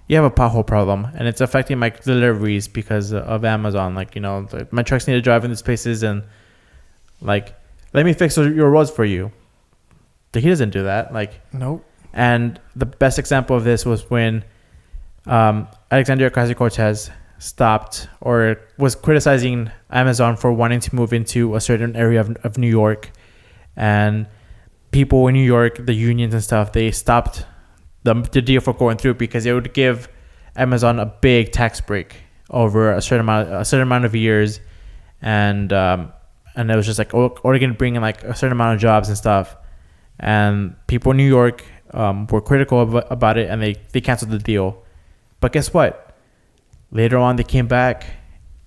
you have a pothole problem and it's affecting my deliveries because of Amazon, like, you know, like, my trucks need to drive in these places, and like, let me fix your roads for you. But he doesn't do that. Like, nope. And the best example of this was when Alexandria Ocasio-Cortez stopped or was criticizing Amazon for wanting to move into a certain area of New York, and people in New York, the unions and stuff, they stopped the deal for going through because it would give Amazon a big tax break over a certain amount of years, and it was just like, oh, we're going to bring in like a certain amount of jobs and stuff, and people in New York were critical about it, and they canceled the deal. But guess what? Later on, they came back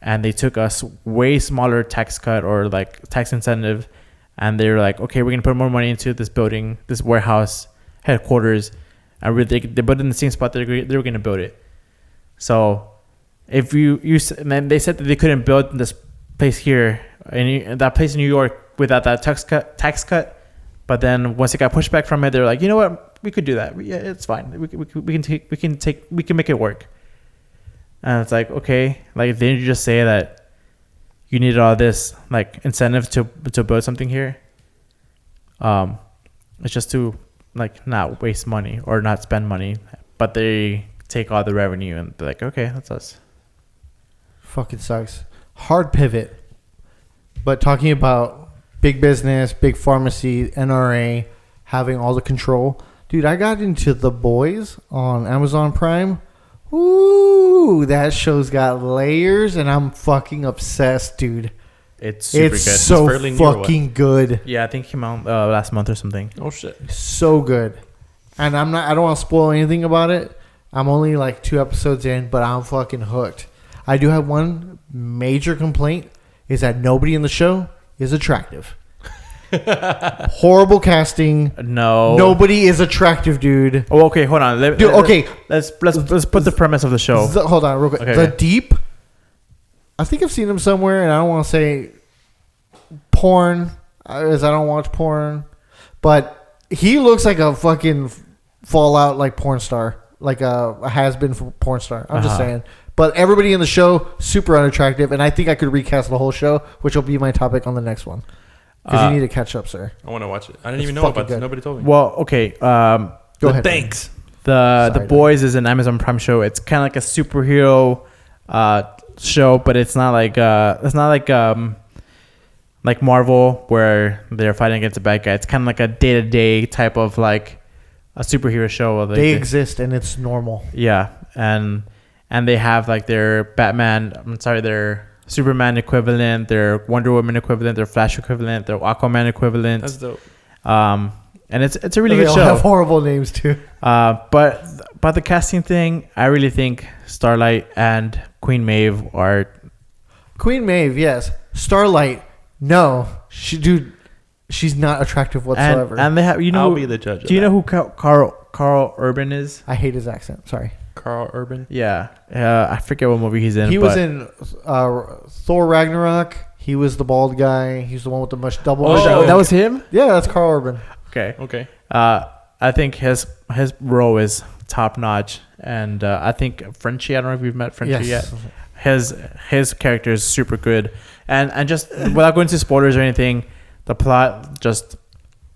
and they took a way smaller tax cut or like tax incentive, and they were like, okay, we're gonna put more money into this building, this warehouse headquarters, and they built it in the same spot they were gonna build it. So if then they said that they couldn't build this place here, that place in New York, without that tax cut. But then once it got pushed back from it, they were like, you know what, we could do that. Yeah, it's fine. We can make it work. And it's like, okay, like, didn't you just say that you needed all this like incentive to build something here? It's just to like not waste money or not spend money, but they take all the revenue and they're like, okay, that's us. Fucking sucks. Hard pivot. But talking about big business, big pharmacy, NRA having all the control. Dude, I got into The Boys on Amazon Prime. Ooh, that show's got layers, and I'm fucking obsessed, dude. It's super good. So fucking good. Yeah, I think it came out last month or something. Oh shit, so good. And I don't want to spoil anything about it. I'm only like 2 episodes in, but I'm fucking hooked. I do have one major complaint, is that nobody in the show is attractive. Horrible casting. No, nobody is attractive, dude. Oh, okay, hold on. Let's put the premise of the show. Hold on, real quick. Okay. The Deep. I think I've seen him somewhere, and I don't want to say porn, as I don't watch porn, but he looks like a fucking Fallout like porn star, like a has-been porn star. I'm just saying. But everybody in the show super unattractive, and I think I could recast the whole show, which will be my topic on the next one. Because you need to catch up, sir. I want to watch it. I didn't even know about this. Nobody told me. Well, okay. Go ahead. Thanks. The Boys is an Amazon Prime show. It's kind of like a superhero show, but it's not like Marvel where they're fighting against a bad guy. It's kind of like a day-to-day type of like a superhero show. Like they exist and it's normal. Yeah, and they have like their their Superman equivalent, their Wonder Woman equivalent, their Flash equivalent, their Aquaman equivalent. That's dope. And it's a really good show. They all have horrible names too. But about the casting thing, I really think Starlight and Queen Maeve are. Queen Maeve, yes. Starlight, no. She's not attractive whatsoever. And they have, I'll be the judge. Do you know who Carl Urban is? I hate his accent. Sorry. Carl Urban? Yeah. I forget what movie he's in. He was in Thor Ragnarok. He was the bald guy. He's the one with the double. Oh, that was him? Yeah, that's Carl Urban. Okay. I think his role is top notch, and I think Frenchie. I don't know if you've met Frenchie yet. His character is super good, and just without going into spoilers or anything, the plot just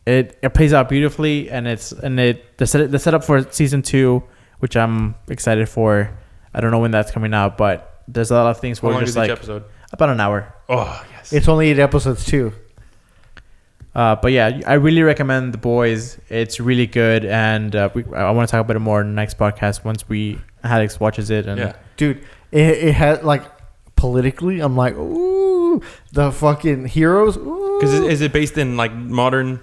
it plays out beautifully, and the setup for season 2, which I'm excited for. I don't know when that's coming out, but there's a lot of things where just like episode? About an hour. Oh yes, it's only 8 episodes too. But yeah, I really recommend The Boys. It's really good, and I want to talk about it more in the next podcast once Alex watches it. And yeah, dude, it had like politically, I'm like, ooh, the fucking heroes. Because is it based in like modern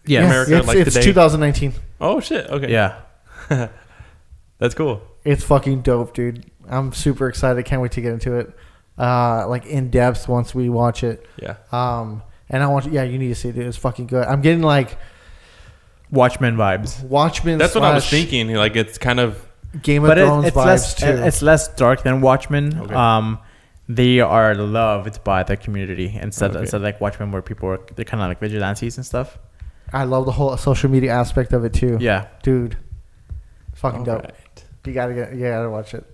America? Yes, it's today? 2019. Oh shit! Okay, yeah, that's cool. It's fucking dope, dude. I'm super excited. Can't wait to get into it, like in depth once we watch it. Yeah. And you need to see it, dude. It's fucking good. I'm getting like Watchmen vibes. That's what I was thinking. Like it's kind of Game of Thrones vibes too. It's less dark than Watchmen. Okay. They are loved by the community instead of like Watchmen, where they're kind of like vigilantes and stuff. I love the whole social media aspect of it too. Yeah, dude, fucking dope. Right. You gotta watch it.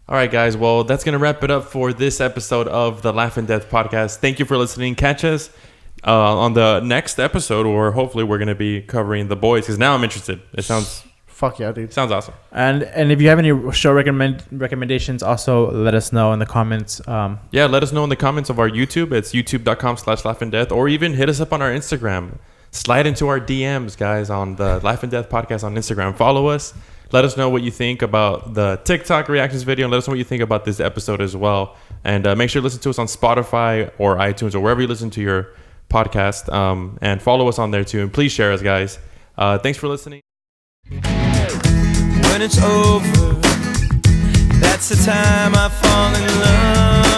All right, guys. Well, that's going to wrap it up for this episode of the Laugh and Death podcast. Thank you for listening. Catch us on the next episode, or hopefully we're going to be covering The Boys, because now I'm interested. It sounds... Fuck yeah, dude. Sounds awesome. And if you have any show recommendations, also let us know in the comments. Yeah, let us know in the comments of our YouTube. It's youtube.com/laughanddeath, or even hit us up on our Instagram. Slide into our DMs, guys, on the Laugh and Death podcast on Instagram. Follow us. Let us know what you think about the TikTok reactions video, and let us know what you think about this episode as well. And make sure to listen to us on Spotify or iTunes or wherever you listen to your podcast, and follow us on there too. And please share us, guys. Thanks for listening. When it's over, that's the time I fall in love.